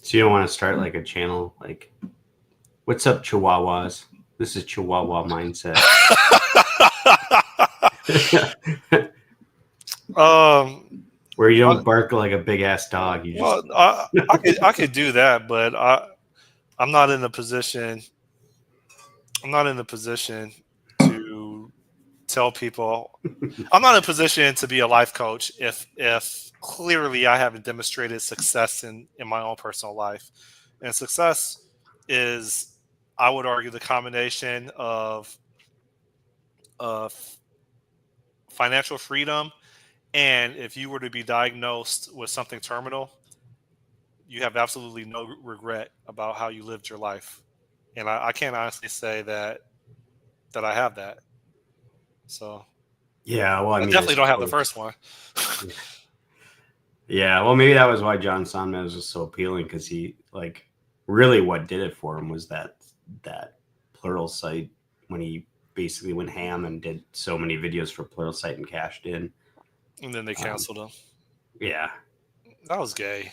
So you don't want to start like a channel like, "What's up, Chihuahuas? This is Chihuahua Mindset." um, Where you I, don't bark like a big ass dog. You just well, I could do that, but I'm not in a position. I'm not in a position to tell people. I'm not in a position to be a life coach if clearly I haven't demonstrated success in my own personal life. And success is, I would argue, the combination of financial freedom, and if you were to be diagnosed with something terminal, you have absolutely no regret about how you lived your life. And I can't honestly say that I have that. So yeah. Well, I I mean, I definitely don't have the suppose. first one. Yeah, well, maybe that was why John Sonmez was so appealing because he like really what did it for him was that plural site when he basically went ham and did so many videos for plural site and cashed in. And then they Um, canceled him. yeah, That was gay.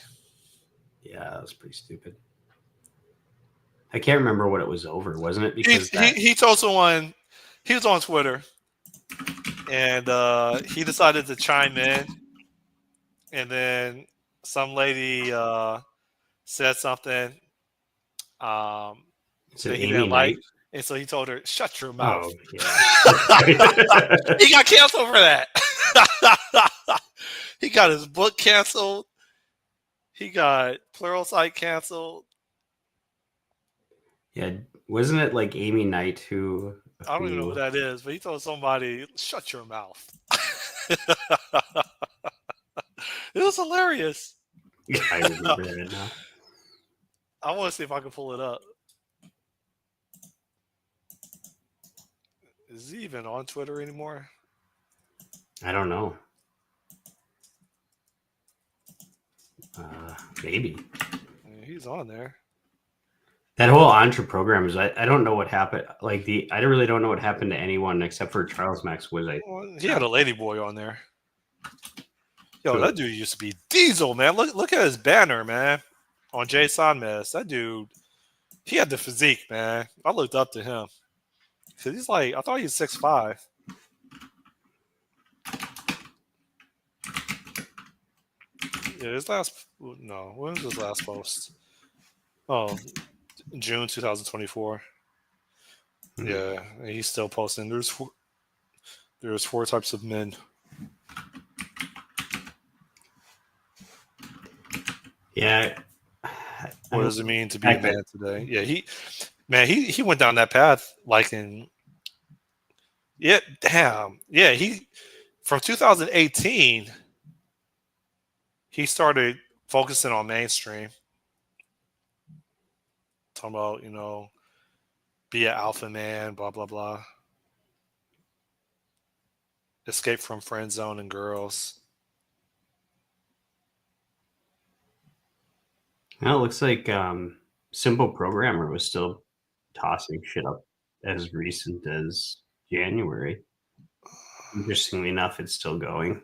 yeah, that was pretty stupid. I can't remember what it was over, wasn't it? He Because he that he told someone, he was on Twitter, and he decided to chime in, and then some lady said something um, said that he Amy didn't like, Knight. and so he told her, "Shut your mouth." Oh yeah, He got canceled for that. He got his book canceled. He got Pluralsight canceled. yeah. Wasn't it like Amy Knight I don't even know who who that is, but he told somebody, "Shut your mouth." It was hilarious. I remember that now. I want to see if I can pull it up. Is he even on Twitter anymore? I don't know. Maybe. Yeah, he's on there. That whole Entre program is I don't know what happened. Like I really don't know what happened to anyone except for Charles Max was I Well, he had a ladyboy on there. Yo, Who? that dude used to be Diesel, man. Look at his banner, man. On Jay Sonmez. That dude, he had the physique, man. I looked up to him. Cause he's like, I thought he was 6'5". Yeah, his last no, when was his last post? Oh, June 2024. Yeah, and he's still posting. There's four types of men. Yeah. What does it mean to be I a man today? Yeah, he went down that path like in he from 2018 he started focusing on mainstream, talking about be an alpha man, blah blah blah, escape from friend zone and girls. Well, it looks like Simple Programmer was still tossing shit up as recent as January. Interestingly enough, it's still going.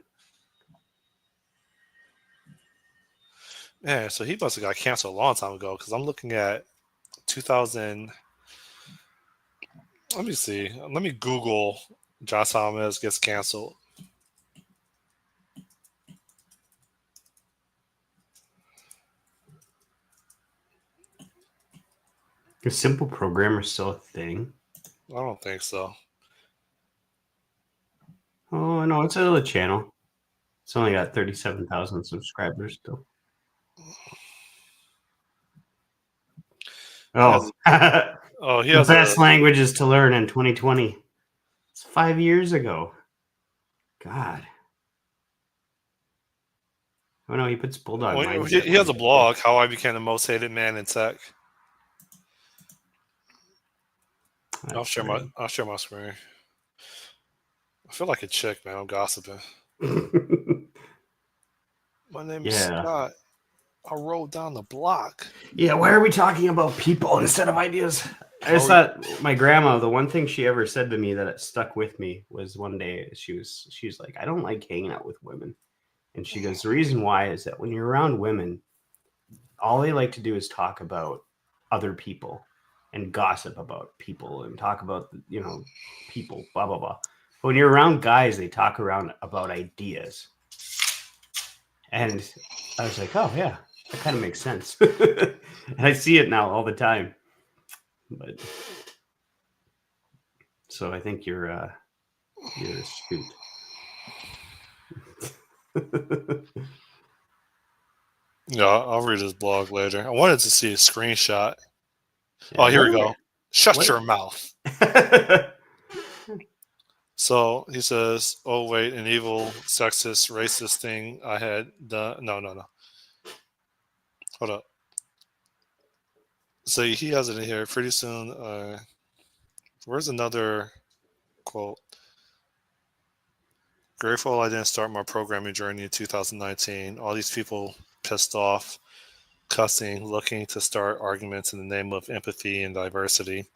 Yeah, so he must have got canceled a long time ago because I'm looking at 2000. Let me see. Let me Google Josh Thomas gets canceled. Is Simple Programmer still a thing? I don't think so. Oh no, it's a channel. It's only got 37,000 subscribers still. Oh, Oh, he the has best a. languages to learn in 2020. It's 5 years ago. God. Oh no, he puts Bulldog Well, mindset. he has a blog, How I Became the Most Hated Man in Tech. I'll share my screen. I feel like a chick, man. I'm gossiping. My name is Scott. I rolled down the block. Yeah, why are we talking about people instead of ideas? I just thought my grandma, the one thing she ever said to me that it stuck with me was one day she's like, I don't like hanging out with women. And she goes, the reason why is that when you're around women, all they like to do is talk about other people and gossip about people and talk about, people, blah, blah, blah. But when you're around guys, they talk around about ideas. And I was like, oh, yeah, that kind of makes sense. And I see it now all the time. But so I think you're astute. Yeah, I'll read his blog later. I wanted to see a screenshot. Yeah, Oh, here we go. Shut your mouth. So he says, "Oh wait, an evil, sexist, racist thing I had done." No. Hold up. So he has it in here. Pretty soon. Where's another quote? Grateful I didn't start my programming journey in 2019. All these people pissed off, cussing, looking to start arguments in the name of empathy and diversity.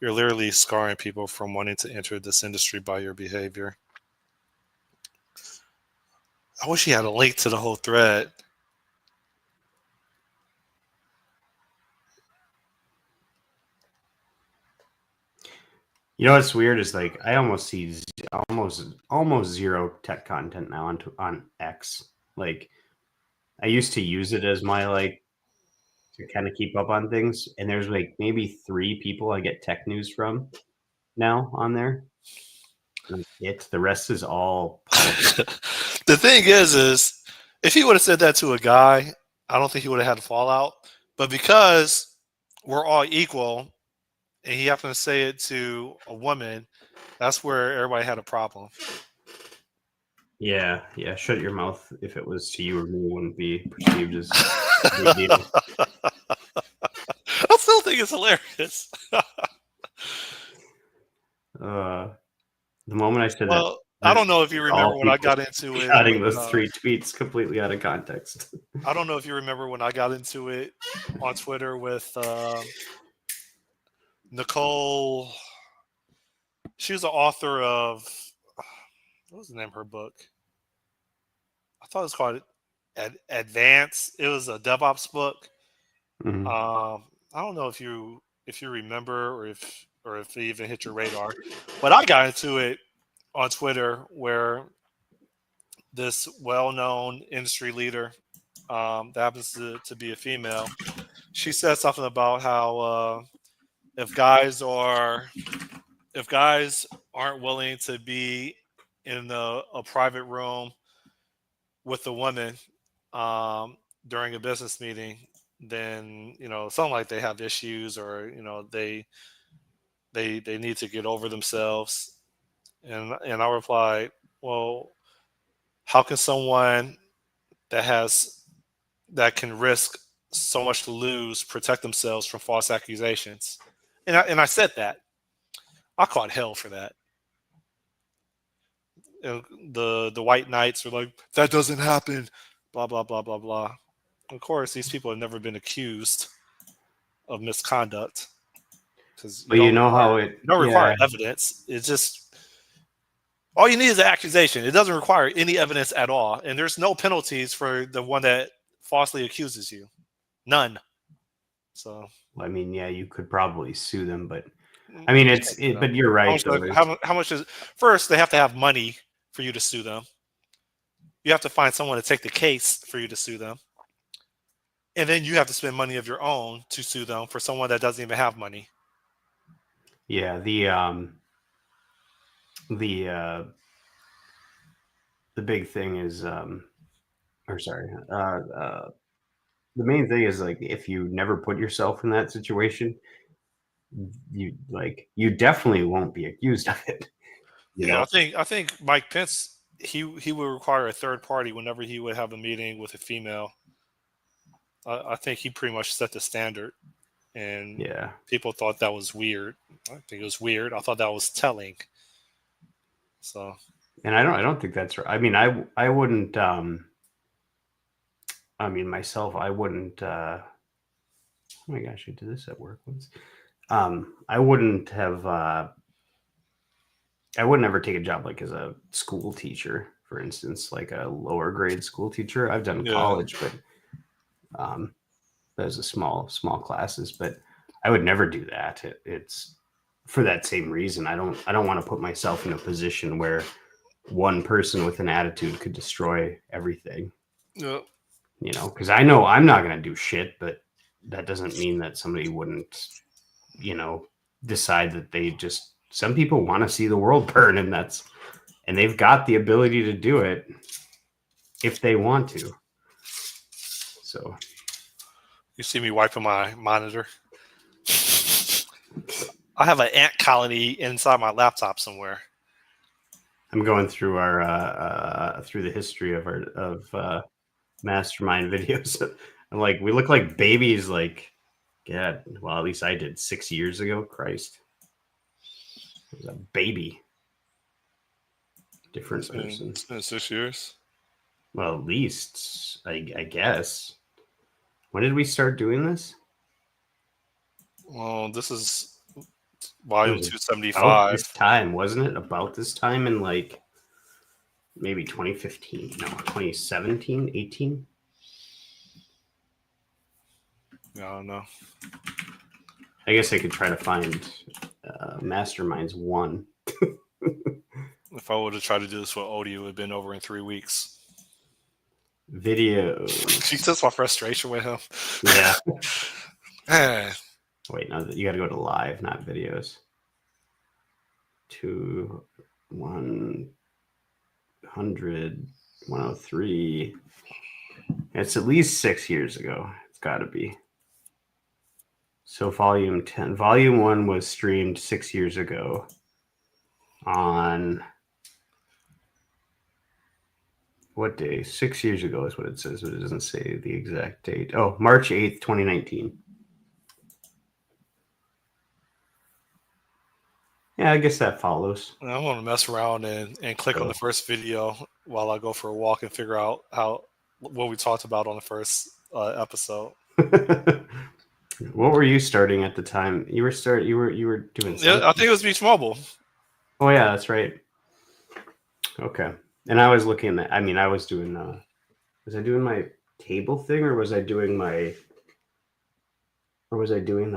You're literally scarring people from wanting to enter this industry by your behavior. I wish he had a link to the whole thread. You know what's weird is like I almost see almost zero tech content now on X. Like I used to use it as my to kind of keep up on things, and there's like maybe 3 people I get tech news from now on there. The rest is all The thing is if he would have said that to a guy, I don't think he would have had a fallout. But because we're all equal, and he happened to say it to a woman, that's where everybody had a problem. Yeah. Shut your mouth. If it was to you or me, wouldn't be perceived as a big deal. I still think it's hilarious. The moment I said Well, that, I don't know if you remember when I got into it. shouting those 3 tweets completely out of context. I don't know if you remember when I got into it on Twitter with Nicole. She was the author of, what was the name of her book? I thought it was called Advance. It was a DevOps book. Mhm. I don't know if you remember or if it even hit your radar, but I got into it on Twitter where this well-known industry leader that happens to be a female, she said something about how if guys aren't willing to be in a private room with a woman during a business meeting, then something like they have issues, or they need to get over themselves. And I replied, well, how can someone that can risk so much to lose protect themselves from false accusations? And I said that. I caught hell for that. And the white knights were like, that doesn't happen, blah blah blah blah blah. Of course, these people have never been accused of misconduct because But you know how it you don't require evidence. It's just all you need is an accusation. It doesn't require any evidence at all, and there's no penalties for the one that falsely accuses you. None. So I mean, yeah, you could probably sue them, but I mean, but you're right though. How much is first? They have to have money for you to sue them. You have to find someone to take the case for you to sue them, and then you have to spend money of your own to sue them for someone that doesn't even have money. Yeah, the big thing is the main thing is like if you never put yourself in that situation, you definitely won't be accused of it. You know? I think Mike Pence he would require a third party whenever he would have a meeting with a female. I think he pretty much set the standard, and Yeah. people thought that was weird. I think it was weird. I thought that was telling. So, and I don't think that's right. I mean, I wouldn't. I mean, myself, I wouldn't. Oh my gosh, I did this at work once. I wouldn't have. I would never take a job like as a school teacher, for instance, like a lower grade school teacher. I've done college, but those are small classes. But I would never do that. It's for that same reason. I don't want to put myself in a position where one person with an attitude could destroy everything. yeah. You know, because I know I'm not going to do shit, but that doesn't mean that somebody wouldn't, decide that they just. Some people want to see the world burn, and they've got the ability to do it if they want to. So, You see me wiping my monitor. I have an ant colony inside my laptop somewhere. I'm going through our through the history of Mastermind videos. I'm like, we look like babies. Like, yeah. Well, at least I did 6 years ago. Christ. I was a baby. Different person. It's been 6 years. Well, at least, I guess. When did we start doing this? Well, this is volume 275. About this time, wasn't it? About this time in like maybe 2015. No, 2017, 18? I don't know. I guess I could try to find Masterminds 1. If I would have tried to do this with Odie, it would have been over in 3 weeks. Video. See, that's my frustration with him. Yeah. Wait, no, you got to go to live, not videos. 100, 103. It's at least 6 years ago. It's got to be. So volume 10. Volume 1 was streamed 6 years ago on what day? 6 years ago is what it says, but it doesn't say the exact date. Oh, March 8th, 2019. Yeah, I guess that follows. I want to mess around and click on the first video while I go for a walk and figure out what we talked about on the first episode. What were you starting at the time? You were doing something. Yeah, I think it was Beach Mobile. Oh yeah, that's right. Okay. And I was looking at, I was doing was I doing my table thing or was I doing the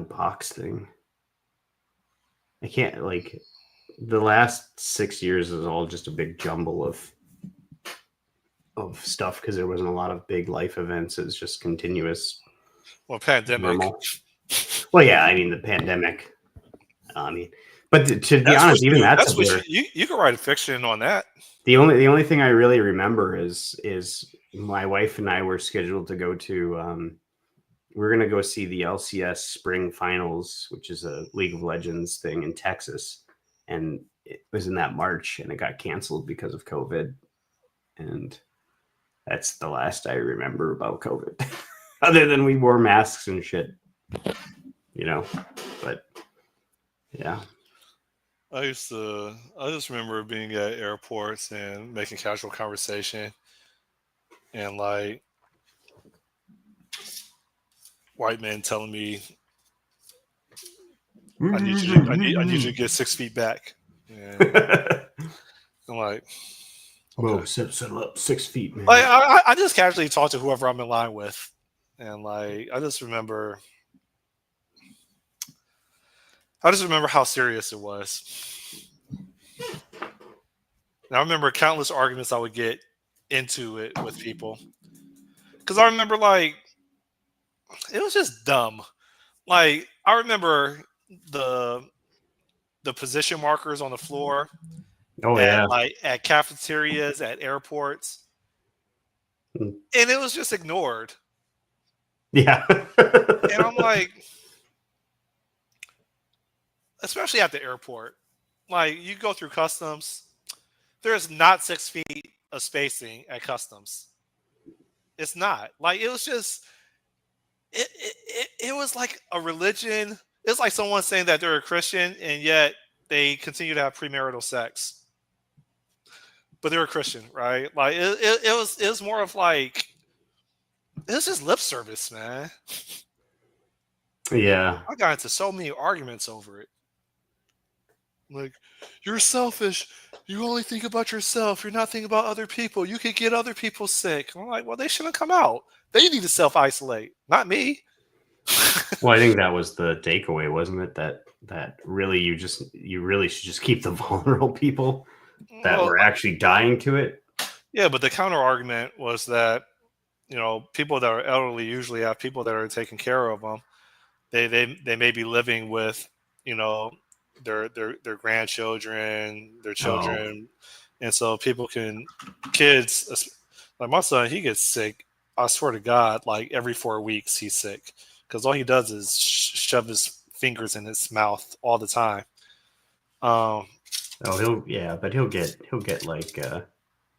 box thing? I can't, like, the last 6 years is all just a big jumble of stuff because there wasn't a lot of big life events. It's just continuous. Well, pandemic. Normal. Well, yeah, the pandemic. But to be honest, even that's a blur. You can write a fiction on that. The only thing I really remember is my wife and I were scheduled to go to. We're gonna go see the LCS Spring Finals, which is a League of Legends thing in Texas, and it was in that March, and it got canceled because of COVID, and that's the last I remember about COVID. Other than we wore masks and shit, but yeah. I just remember being at airports and making casual conversation and like white men telling me I need you to get 6 feet back. And I'm like, whoa, settle up 6 feet, man. Like I just casually talk to whoever I'm in line with. And like I just remember I just remember how serious it was. And I remember countless arguments I would get into it with people. Because I remember, like, it was just dumb. Like, I remember the the position markers on the floor Oh at yeah. at cafeterias, at airports, Mm. and it was just ignored. Yeah. And I'm like, especially at the airport, like you go through customs, there's not 6 feet of spacing at customs. It's not like it was just it was like a religion. It's like someone saying that they're a Christian and yet they continue to have premarital sex, but they're a Christian, right? Like it was more of like it was just lip service, man. Yeah. I got into so many arguments over it. Like, you're selfish. You only think about yourself. You're not thinking about other people. You could get other people sick. I'm like, well, they shouldn't come out. They need to self isolate, not me. Well, I think that was the takeaway, wasn't it? That really you really should just keep the vulnerable people that Well, were actually dying to it. yeah, but the counter argument was that people that are elderly usually have people that are taking care of them. They may be living with you know their grandchildren, their Oh, children, and so kids like my son, he gets sick. I swear to God, like every 4 weeks he's sick because all he does is shove his fingers in his mouth all the time. Um, but he'll get like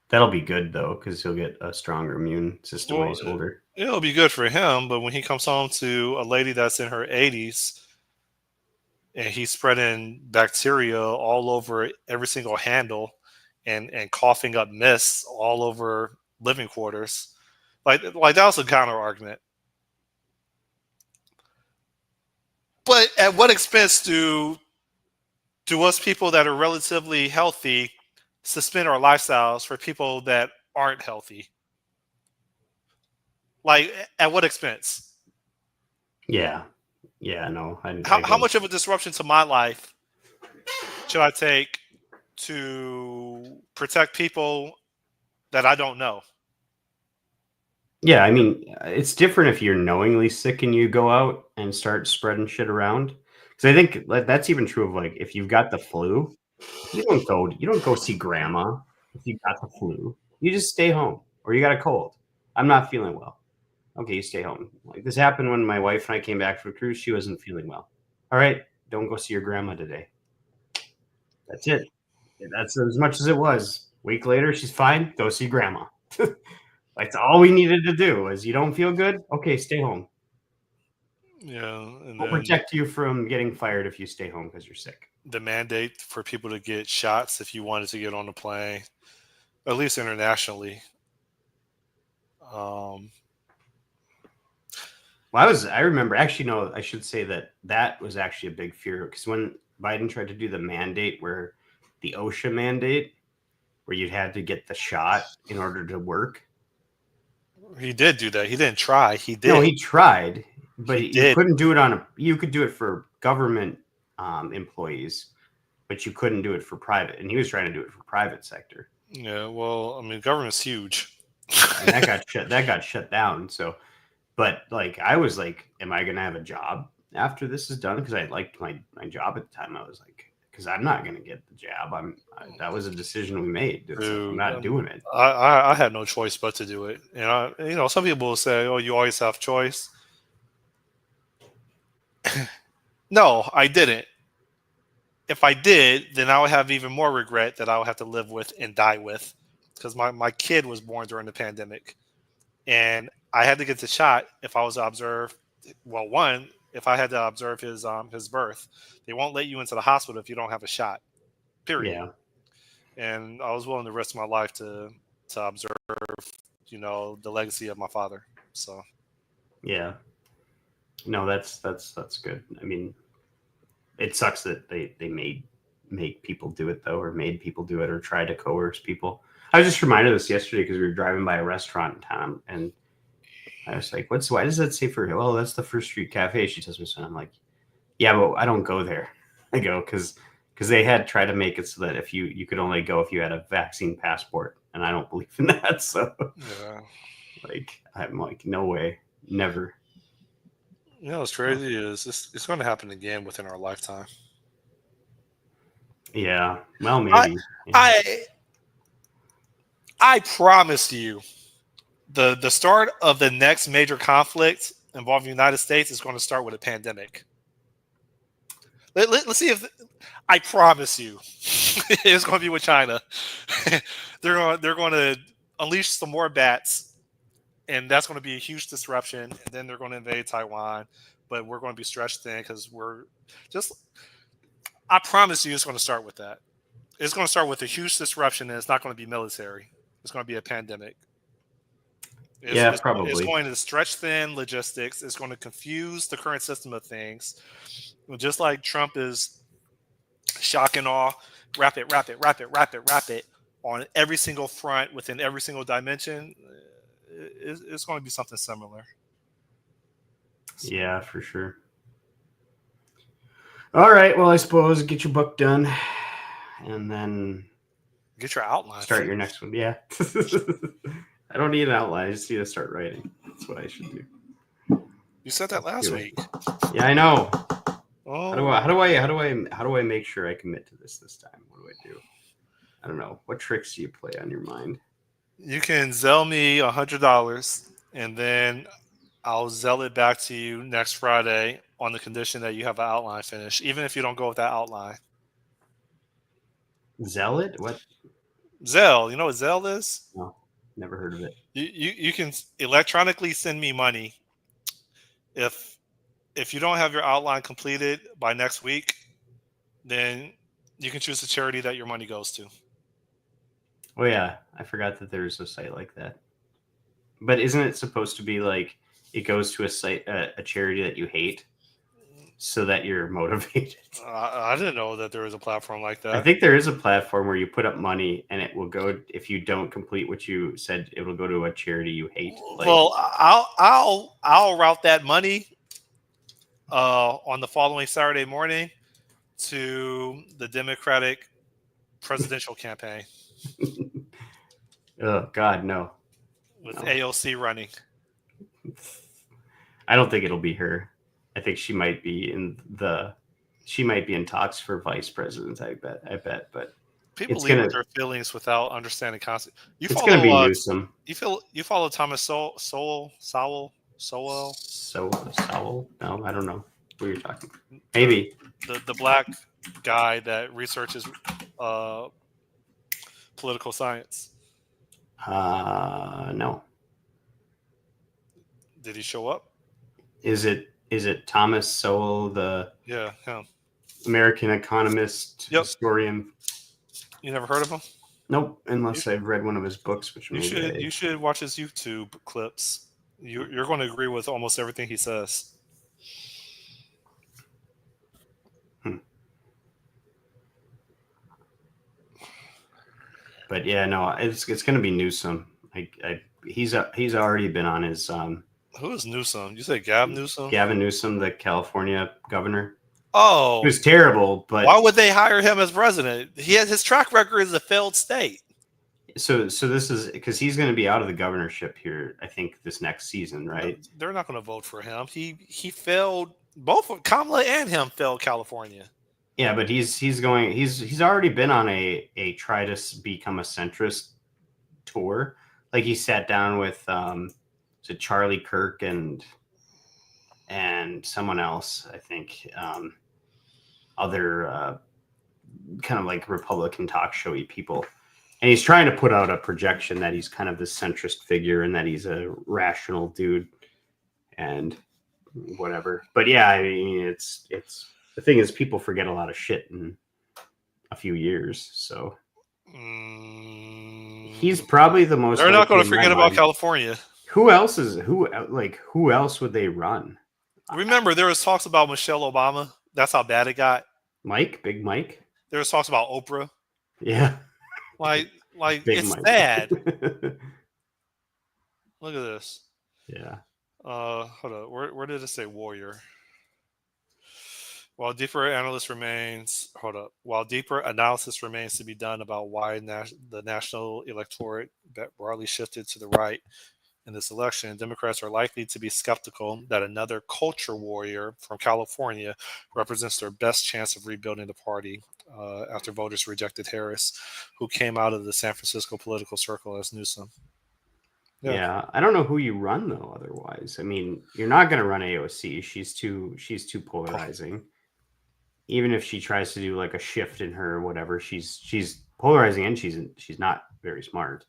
that'll be good though because he'll get a stronger immune system when well, he's older. it'll be good for him, but when he comes home to a lady that's in her 80s and he's spreading bacteria all over every single handle and coughing up mist all over living quarters. Like that was a counter argument. But at what expense do us people that are relatively healthy suspend our lifestyles for people that aren't healthy? Like at what expense? Yeah, yeah, no, I How get much of a disruption to my life should I take to protect people that I don't know? Yeah, I mean, it's different if you're knowingly sick and you go out and start spreading shit around. Because I think that's even true of like if you've got the flu, you don't go see grandma if you got the flu. You just stay home, or you got a cold. I'm not feeling well. Okay, you stay home. Like this happened when my wife and I came back from a cruise. She wasn't feeling well. All right, don't go see your grandma today. That's it. That's as much as it was. Week later, she's fine. Go see grandma. That's all we needed to do. Is you don't feel good? Okay, stay home. Yeah, and We'll then protect you from getting fired if you stay home because you're sick. the mandate for people to get shots if you wanted to get on the plane, at least internationally. Um, Well, I remember actually, no, I should say that was actually a big fear because when Biden tried to do the mandate where the OSHA mandate, where you had to get the shot in order to work. he did do that. He didn't try. He No, did. he tried, but He you did. couldn't do it you could do it for government employees, but you couldn't do it for private. And he was trying to do it for private sector. Yeah. Well, I mean, government's huge. And that got shut down. So, but like, I was like, am I going to have a job after this is done? Because I liked my job at the time. I was like, because I'm not going to get the job. That was a decision we made. It's like, I'm not doing it. I had no choice but to do it. And some people will say, "Oh, you always have choice." No, I didn't. If I did, then I would have even more regret that I would have to live with and die with, because my kid was born during the pandemic, and I had to get the shot if I was to observe. Well, one, if I had to observe his birth, they won't let you into the hospital if you don't have a shot. Period. Yeah. And I was willing to risk my life to observe, the legacy of my father. So Yeah. No, that's good. I mean, it sucks that they make people do it though, or made people do it, or try to coerce people. I was just reminded of this yesterday because we were driving by a restaurant in town, and I was like, why does that say for? Well, that's the First Street Cafe. She tells me so. I'm like, yeah, but I don't go there. I go because they had tried to make it so that if you could only go if you had a vaccine passport, and I don't believe in that. So Yeah. like I'm like, no way, never. You know what's crazy is it's going to happen again within our lifetime. Yeah, well, I maybe. Yeah. I promise you, the start of the next major conflict involving the United States is going to start with a pandemic. Let's see if I promise you, it's going to be with China. They're going to unleash some more bats, and that's going to be a huge disruption. And then they're going to invade Taiwan, but we're going to be stretched thin because we're just. I promise you, it's going to start with that. It's going to start with a huge disruption, and it's not going to be military. It's going to be a pandemic. Yeah, It's probably. going to stretch thin logistics. It's going to confuse the current system of things. Just like Trump is shock and awe, rapid on every single front within every single dimension. It's going to be something similar. Yeah, for sure. All right. Well, I suppose get your book done, and then Get your outline. start your next one. Yeah. I don't need an outline. I just need to start writing. That's what I should do. You said that last Do it. week. Yeah, I know. Oh, How do I make sure I commit to this time? What do I do? I don't know. What tricks do you play on your mind? you can Zelle me $100, and then I'll Zelle it back to you next Friday on the condition that you have an outline finished, even if you don't go with that outline. Zealot? What? Zelle, you know what Zelle is? No, never heard of it. You can electronically send me money if you don't have your outline completed by next week, then you can choose the charity that your money goes to. Oh yeah, I forgot that there's a site like that. But isn't it supposed to be like it goes to a site, a charity that you hate, so that you're motivated? I didn't know that there was a platform like that. I think there is a platform where you put up money and it will go. If you don't complete what you said, it will go to a charity you hate. Like, Well, I'll route that money on the following Saturday morning to the Democratic presidential campaign oh God, no. with No. AOC running. I don't think it'll be her. I think she might be in talks for vice president. I bet, but People it's lead gonna with their feelings without understanding concept. it's gonna be Newsom. You follow Thomas Sowell? So Sowell? No, I don't know what you're talking. Maybe The black guy that researches political science. no. Did he show up? Is it Thomas Sowell, the Yeah, him. American economist, Yep. historian? You never heard of him? Nope, unless I've read one of his books, which You should watch his YouTube clips. You're going to agree with almost everything he says. But yeah, no, it's going to be Newsom. He's already been on his Who is Newsom? You say Gavin Newsom? Gavin Newsom, the California governor. Oh, He was terrible, but why would they hire him as president? His track record is a failed state. so this is because he's going to be out of the governorship here. I think this next season, right? They're not going to vote for him. He failed. Both Kamala and him failed California. Yeah, but he's already been on a try to become a centrist tour. Like he sat down with Charlie Kirk and someone else, I think, other kind of like Republican talk showy people. And he's trying to put out a projection that he's kind of this centrist figure and that he's a rational dude and whatever. But yeah, I mean, it's the thing is people forget a lot of shit in a few years. So he's probably the most. They're not going to forget about California. Who else would they run? Remember, there was talks about Michelle Obama. That's how bad it got. Big Mike. There was talks about Oprah. Yeah. Like Big it's Mike. sad. Look at this. Yeah. Hold on. Where did it say warrior? While deeper analysis remains to be done about why the national electorate broadly shifted to the right in this election, Democrats are likely to be skeptical that another culture warrior from California represents their best chance of rebuilding the party after voters rejected Harris, who came out of the San Francisco political circle as Newsom. Yeah, I don't know who you run though. Otherwise, I mean, you're not going to run AOC. She's too polarizing. Even if she tries to do like a shift in her, whatever, she's polarizing and she's not very smart.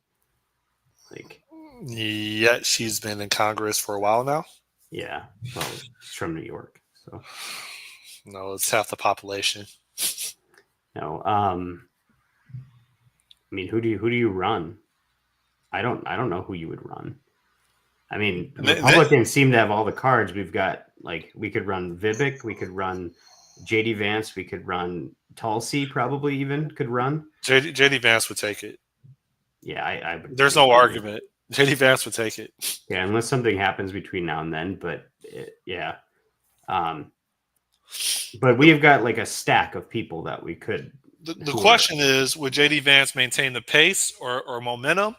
Like, Yet she's been in Congress for a while now. yeah, well, she's from New York, so No, it's half the population. no. I mean, who do you run? I don't know who you would run. I mean, Republicans seem to have all the cards. We've got like we could run Vivek, we could run JD Vance, we could run Tulsi, probably even could run. JD Vance would take it. Yeah, I would. There's no argument. JD Vance would take it. Yeah, unless something happens between now and then. But yeah, but we have got like a stack of people that we could. The question is, would JD Vance maintain the pace or momentum,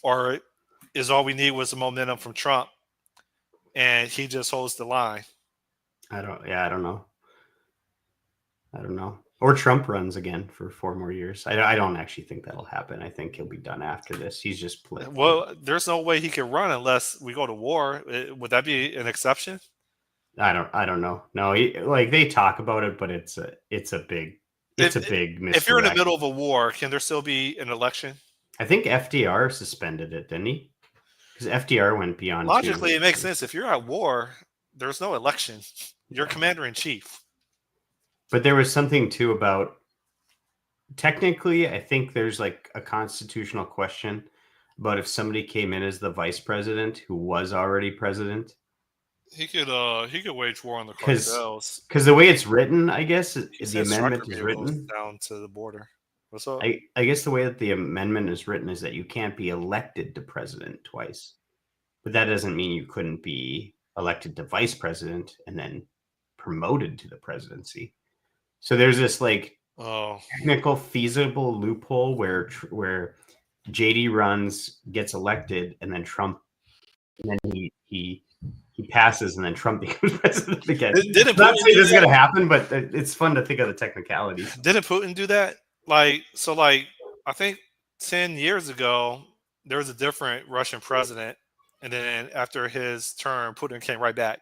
or is all we need was the momentum from Trump, and he just holds the line? I don't know. Or Trump runs again for 4 more years. I don't actually think that'll happen. I think he'll be done after this. He's just well, there's no way he can run unless we go to war. Would that be an exception? I don't know. No, like they talk about it, but it's a big misdirection. If you're in the middle of a war, can there still be an election? I think FDR suspended it, didn't he? Because FDR went beyond. Logically, it makes sense. If you're at war, there's no election. You're commander in chief. But there was something too about. Technically, I think there's like a constitutional question about if somebody came in as the vice president who was already president. He could wage war on the cartels. Because the way it's written, I guess, the amendment is written down to the border. What's up? I guess the way that the amendment is written is that you can't be elected to president twice. But that doesn't mean you couldn't be elected to vice president and then promoted to the presidency. So there's this like technical feasible loophole where JD runs, gets elected, and then Trump, and then he passes, and then Trump becomes president again. I'm not saying this is going to happen, but it's fun to think of the technicalities. Didn't Putin do that? I think 10 years ago, there was a different Russian president, and then after his term, Putin came right back.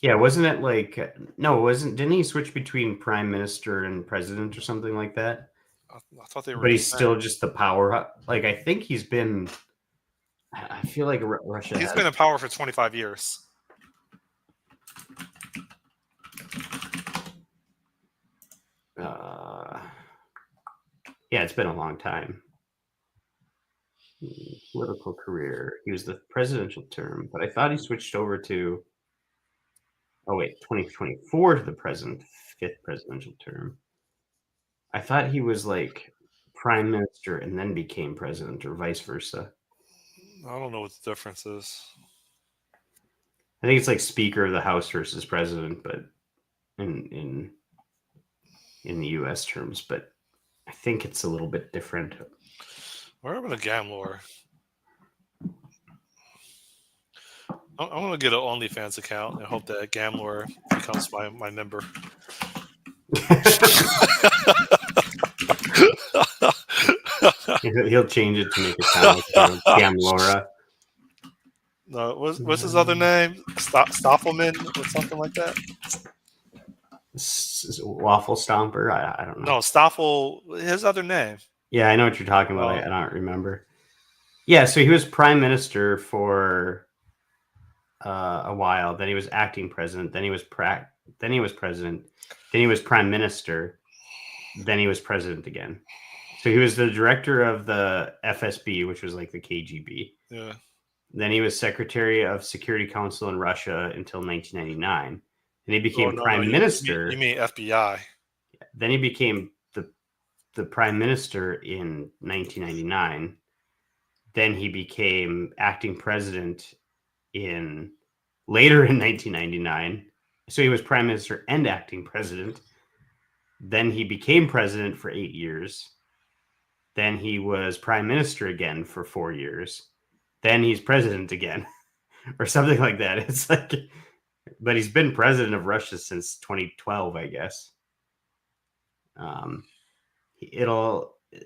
Yeah, wasn't it like no? It wasn't. Didn't he switch between prime minister and president or something like that? I thought they were. But he's still just the power. Like I think he's been. I feel like Russia. He's been in power for 25 years. Yeah, it's been a long time. Political career. He was the presidential term, but I thought he switched over to. Oh wait, 2024 to the present, 5th presidential term. I thought he was like prime minister and then became president, or vice versa. I don't know what the difference is. I think it's like Speaker of the House versus president, but in the U.S. terms. But I think it's a little bit different. Where am I, Gamlor? I'm going to get an OnlyFans account and hope that Gamlor becomes my member. He'll change it to make it sound like Gamlora. No, what's his other name? Stoffelman or something like that? Waffle Stomper? I don't know. No, Stoffel, his other name. Yeah, I know what you're talking about. I don't remember. Yeah, so he was prime minister for a while. Then he was acting president. Then he was president. Then he was prime minister. Then he was president again. So he was the director of the FSB, which was like the KGB. Yeah. Then he was secretary of Security Council in Russia until 1999. And he became prime minister. You mean FBI? Then he became the prime minister in 1999. Then he became acting president later in 1999. So he was prime minister and acting president. Then he became president for 8 years. Then he was prime minister again for 4 years. Then he's president again, or something like that. It's like, but he's been president of Russia since 2012, I guess.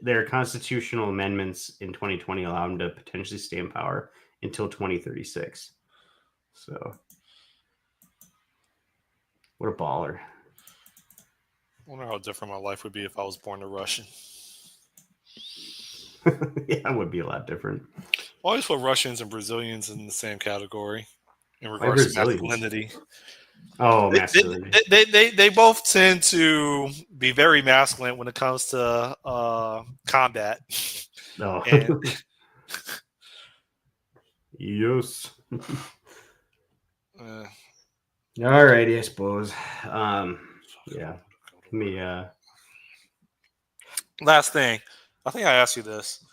Their constitutional amendments in 2020 allow him to potentially stay in power until 2036. So, what a baller. I wonder how different my life would be if I was born a Russian. Yeah, it would be a lot different. I always put Russians and Brazilians in the same category in regards to masculinity. Oh, masculinity. They both tend to be very masculine when it comes to combat. Oh. And yes. All righty, I suppose. Yeah. Let me. Last thing, I think I asked you this.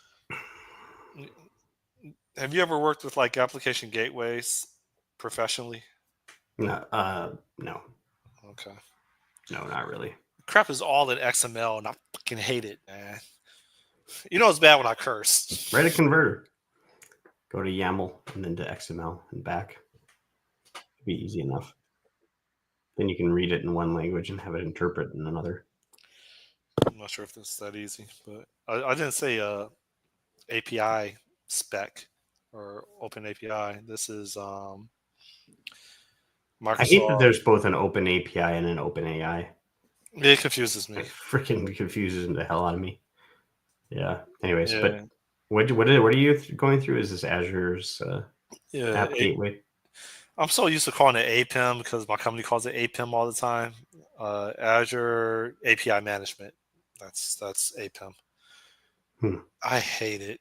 Have you ever worked with like application gateways professionally? No. No. Okay. No, not really. Crap is all in XML, and I fucking hate it, man. You know it's bad when I curse. Write a converter. Go to YAML and then to XML and back. It'd be easy enough. Then you can read it in one language and have it interpret in another. I'm not sure if this is that easy, but I didn't say API spec or open API. This is Microsoft. I hate that there's both an open API and an open AI. It confuses me. It freaking confuses the hell out of me. Yeah. Anyways, Yeah. but what are you going through? Is this Azure's app gateway? I'm so used to calling it APIM because my company calls it APIM all the time. Azure API Management. That's APIM. I hate it.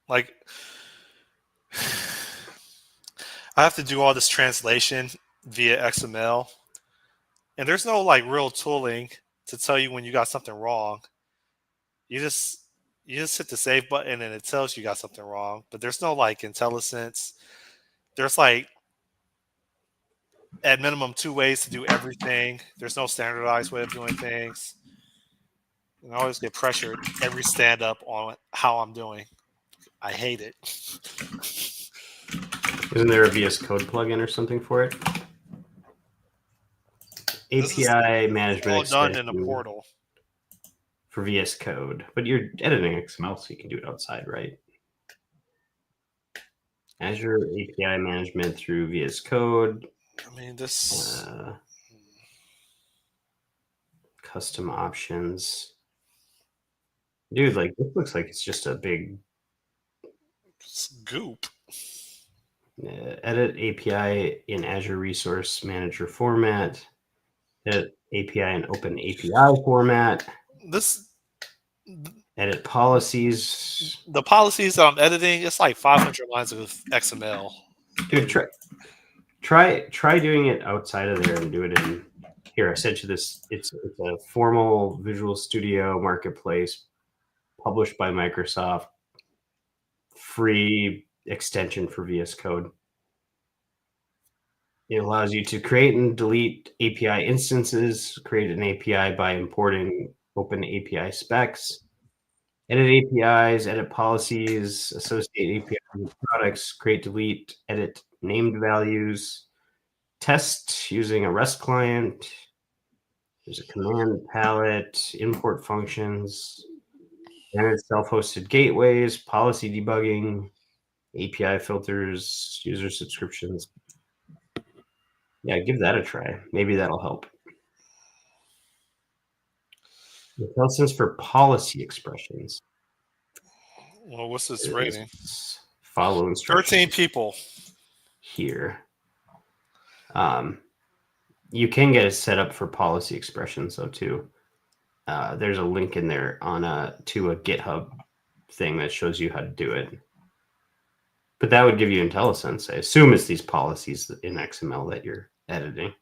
Like, I have to do all this translation via XML, and there's no like real tooling to tell you when you got something wrong. You just hit the save button and it tells you got something wrong, but there's no like IntelliSense. There's like at minimum 2 ways to do everything. There's no standardized way of doing things. And I always get pressured every stand up on how I'm doing. I hate it. Isn't there a VS Code plugin or something for it? API management all done in the portal for VS Code, but you're editing XML, so you can do it outside, right? Azure API management through VS Code. I mean, this custom options. Dude, like this looks like it's just a big goop. Edit API in Azure Resource Manager format. Edit API in Open API format. Edit policies. The policies that I'm editing, it's like 500 lines of XML. Dude, try doing it outside of there and do it in here. I sent you this. It's a formal Visual Studio Marketplace published by Microsoft. Free extension for VS Code. It allows you to create and delete API instances, create an API by importing open API specs, edit APIs, edit policies, associate API with products, create, delete, edit named values, test using a REST client. There's a command palette, import functions, manage self-hosted gateways, policy debugging, API filters, user subscriptions. Yeah, give that a try. Maybe that'll help. IntelliSense for policy expressions. Well, what's this rating? Follow instructions. 13 people. Here. You can get it set up for policy expressions, though, too. There's a link in there to a GitHub thing that shows you how to do it. But that would give you IntelliSense. I assume it's these policies in XML that you're editing.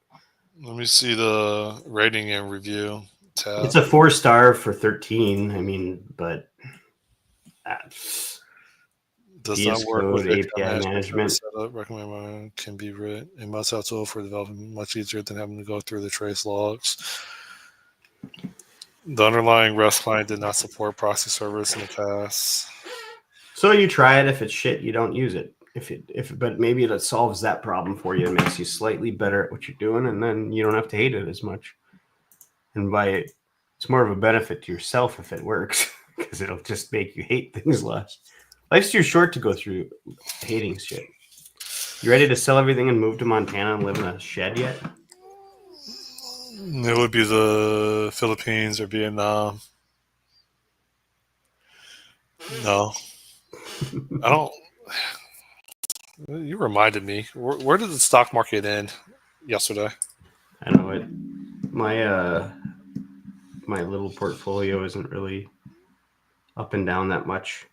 Let me see the rating and review tab. It's a 4-star for 13. I mean, but Does DS not work with code, API API management. management. Setup recommended can be written. A must-have tool for development, much easier than having to go through the trace logs. The underlying REST client did not support proxy servers in the past. So you try it. If it's shit, you don't use it. But maybe it solves that problem for you and makes you slightly better at what you're doing, and then you don't have to hate it as much. And it's more of a benefit to yourself if it works, because it'll just make you hate things less. Life's too short to go through hating shit. You ready to sell everything and move to Montana and live in a shed yet? It would be the Philippines or Vietnam. No. I don't. You reminded me. Where did the stock market end yesterday? I know it. My little portfolio isn't really up and down that much.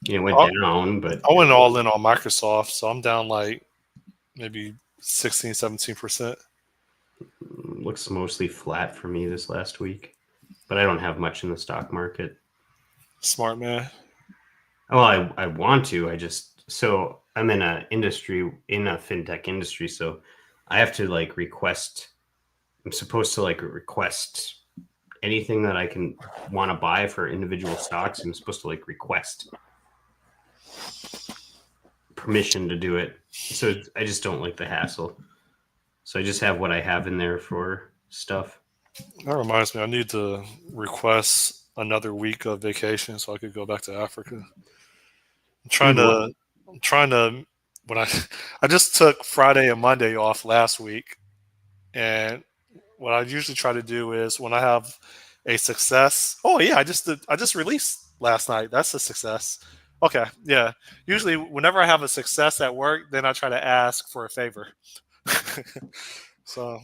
It went down, but I went all in on Microsoft, so I'm down like maybe 16, 17%. Looks mostly flat for me this last week. But I don't have much in the stock market. Smart man. Well, I want to. So I'm in a fintech industry, so I have to request. I'm supposed to request anything that I can want to buy for individual stocks. I'm supposed to request permission to do it. So I just don't like the hassle. So I just have what I have in there for stuff. That reminds me, I need to request another week of vacation so I could go back to Africa. I'm trying to when I just took Friday and Monday off last week, and what I usually try to do is when I have a success. Oh yeah, I just released last night. That's a success. Okay, yeah. Usually, whenever I have a success at work, then I try to ask for a favor. So,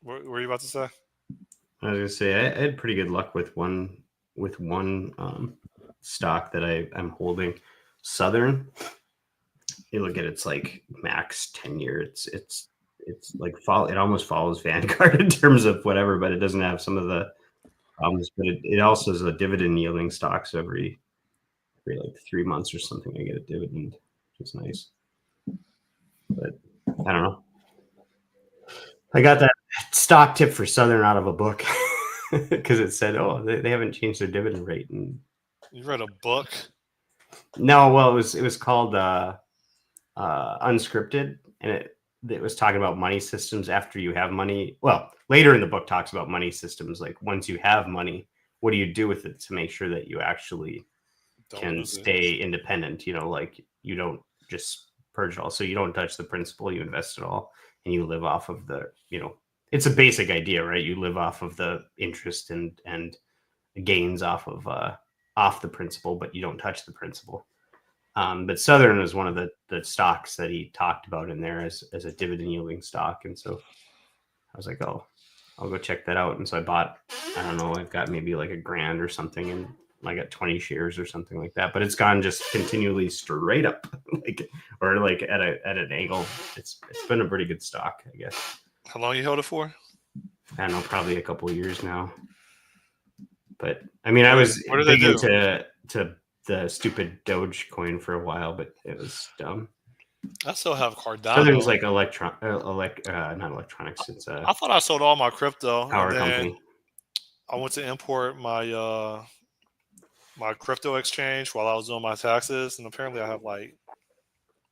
what were you about to say? I was gonna say I had pretty good luck with one stock that I'm holding, Southern. You look at its max tenure. It's it almost follows Vanguard in terms of whatever, but it doesn't have some of the problems. But it also is a dividend yielding stock. So every 3 months or something, I get a dividend, which is nice. But I don't know. I got that stock tip for Southern out of a book because it said, "Oh, they haven't changed their dividend rate." And You read a book? no, well, it was called Unscripted, and it was talking about money systems after you have money. Well, later in the book talks about money systems, like once you have money, what do you do with it to make sure that you actually can stay independent? You don't just purge it all, so you don't touch the principal, you invest it all, and you live off of the it's a basic idea, right? You live off of the interest and gains off the principal, but you don't touch the principal. But Southern was one of the stocks that he talked about in there as a dividend yielding stock. And so I was like, oh, I'll go check that out. And so I bought, I don't know, I've got maybe like $1,000 or something, and I got 20 shares or something like that. But it's gone just continually straight up, or at an angle. It's been a pretty good stock, I guess. How long you held it for? I don't know, probably a couple of years now. But I mean, I was big into the stupid Dogecoin for a while, but it was dumb. I still have Cardano. Southern's like not electronics. It's I thought I sold all my crypto. Power company. I went to import my my crypto exchange while I was doing my taxes, and apparently I have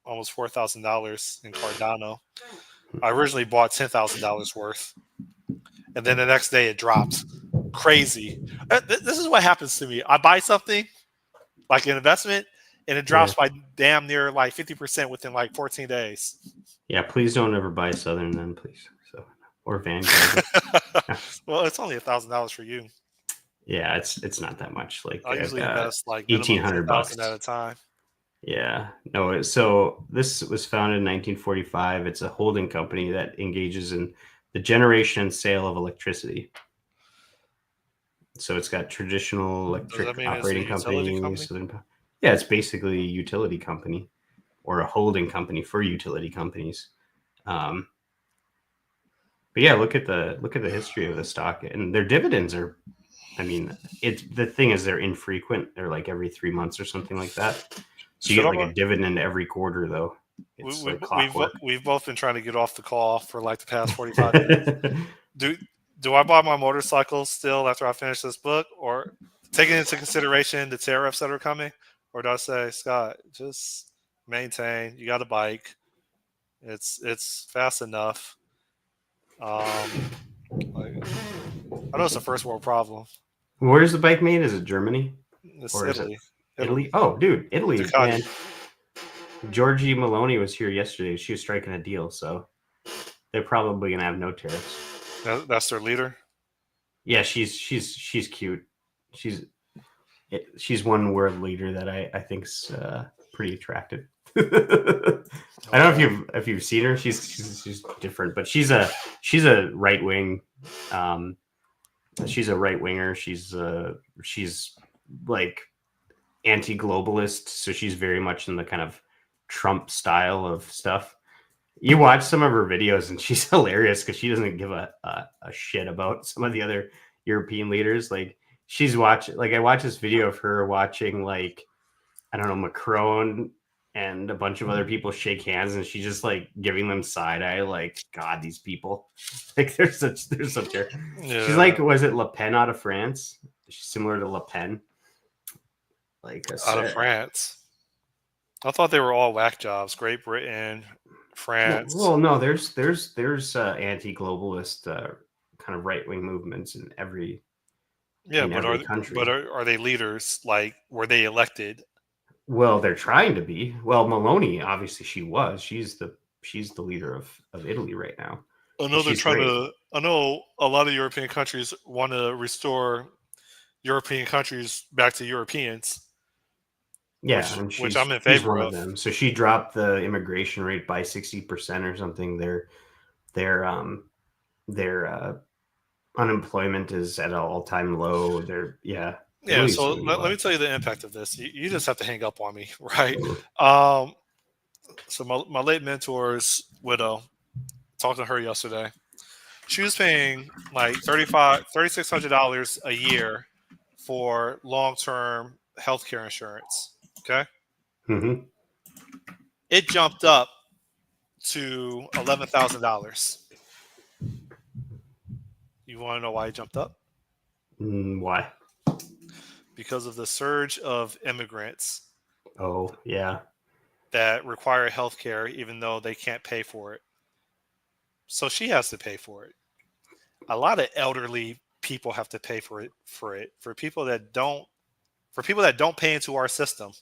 almost $4,000 in Cardano. I originally bought $10,000 worth, and then the next day it dropped. Crazy. This is what happens to me. I buy something like an investment, and it drops by damn near 50% within 14 days. Yeah, please don't ever buy Southern then, please. Or Vanguard. Well, it's only $1,000 for you. Yeah, it's not that much. I usually invest $1,800 at a time. Yeah, no. So this was founded in 1945. It's a holding company that engages in the generation and sale of electricity. So it's got traditional electric operating companies. Yeah, it's basically a utility company or a holding company for utility companies. But yeah, look at the history of the stock, and their dividends are I mean, the thing is they're infrequent. They're like every 3 months or something like that. So you Should get I? like a dividend every quarter, though. It's like clockwork. We've both been trying to get off the call for like the past 45 minutes. Do do I buy my motorcycle still after I finish this book, or taking into consideration the tariffs that are coming, or do I say, Scott, just maintain? You got a bike. It's fast enough. Like, I know it's a first world problem. Where's the bike made? Is it Germany It's or is it Italy. Italy? Oh, dude, Italy, Ducati. man. Georgie Maloney was here yesterday. She was striking a deal, so they're probably gonna have no tariffs. That's their leader. Yeah, she's cute. She's one world leader that I think's pretty attractive. I don't know if you've seen her. She's different, but she's a right wing. She's a right winger. She's like anti-globalist, so she's very much in the kind of Trump style of stuff. You watch some of her videos, and she's hilarious because she doesn't give a shit about some of the other European leaders. Like she's watching, like I watched this video of her watching, like I don't know, Macron and a bunch of other people shake hands, and she's just like giving them side eye, like God, these people, like they're such. Yeah. She's like, was it Le Pen out of France? She's similar to Le Pen, like out of France. I thought they were all whack jobs. Great Britain, France. Well, no, there's anti-globalist kind of right-wing movements in every country. But are they leaders? Like, were they elected? Well, they're trying to be. Well, Maloney, obviously, she was. She's the leader of Italy right now. I know they're trying to. I know a lot of European countries want to restore European countries back to Europeans. Yeah, which I'm in favor of them. So she dropped the immigration rate by 60% or something. Their unemployment is at an all-time low. Yeah. So let me tell you the impact of this. You just have to hang up on me, right? So my late mentor's widow, talked to her yesterday. She was paying like $3,600 a year for long-term healthcare insurance. Okay. Mm-hmm. It jumped up to $11,000. You want to know why it jumped up? Why? Because of the surge of immigrants. Oh, yeah. That require health care even though they can't pay for it. So she has to pay for it. A lot of elderly people have to pay for it. For people that don't pay into our system.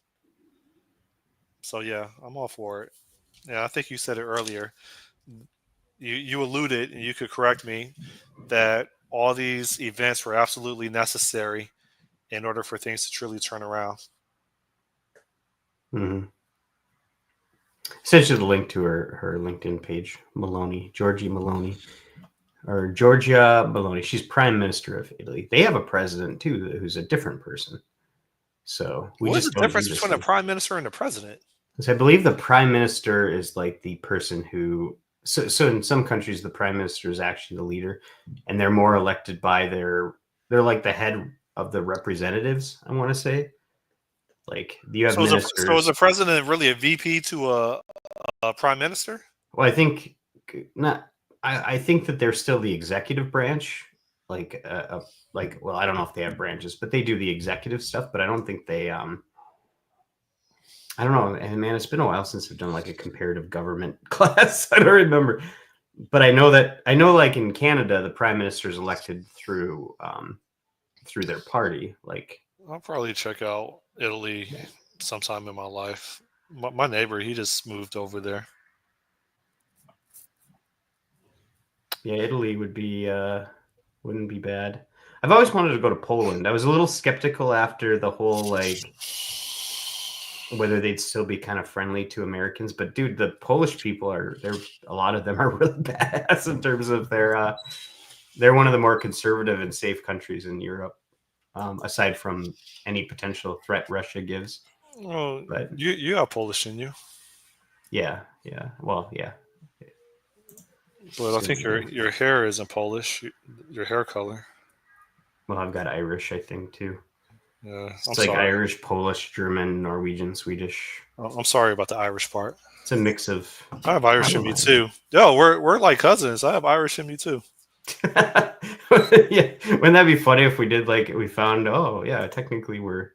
So yeah, I'm all for it. Yeah, I think you said it earlier. You alluded, and you could correct me, that all these events were absolutely necessary in order for things to truly turn around. Mm-hmm. Sent you the link to her LinkedIn page, Giorgia Maloney. She's Prime Minister of Italy. They have a president too, who's a different person. So what's the difference between a prime minister and a president? Because I believe the prime minister is like the person who. So in some countries, the prime minister is actually the leader, and they're more elected by they're like the head of the representatives. I want to say, like you have ministers. So is the president really a VP to a prime minister? Well, I think not. I think that they're still the executive branch. Well, I don't know if they have branches, but they do the executive stuff. But I don't think they. I don't know. And man, it's been a while since I've done like a comparative government class. I don't remember. But I know like in Canada, the prime minister is elected through their party. Like I'll probably check out Italy sometime in my life. My neighbor, he just moved over there. Yeah, Italy wouldn't be bad. I've always wanted to go to Poland. I was a little skeptical after the whole like whether they'd still be kind of friendly to Americans, but dude, the Polish people a lot of them are really badass in terms of they're one of the more conservative and safe countries in Europe, aside from any potential threat Russia gives. Well, but you are Polish, in you? Yeah. Well, yeah. But I think your hair isn't Polish. Your hair color. Well, I've got Irish, I think, too. Yeah, It's I'm like sorry. Irish, Polish, German, Norwegian, Swedish. I'm sorry about the Irish part. It's a mix of. I have Irish I in don't me mind. too. Yo, we're like cousins. I have Irish in me too. Yeah, wouldn't that be funny if we did like we found? Oh, yeah, technically we're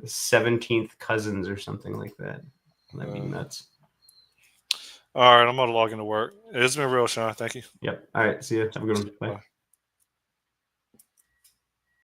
17th cousins or something like that. That'd be nuts. All right, I'm gonna log into work. It's been real, Sean. Thank you. Yep. All right. See you. Have a good one. Bye. Bye.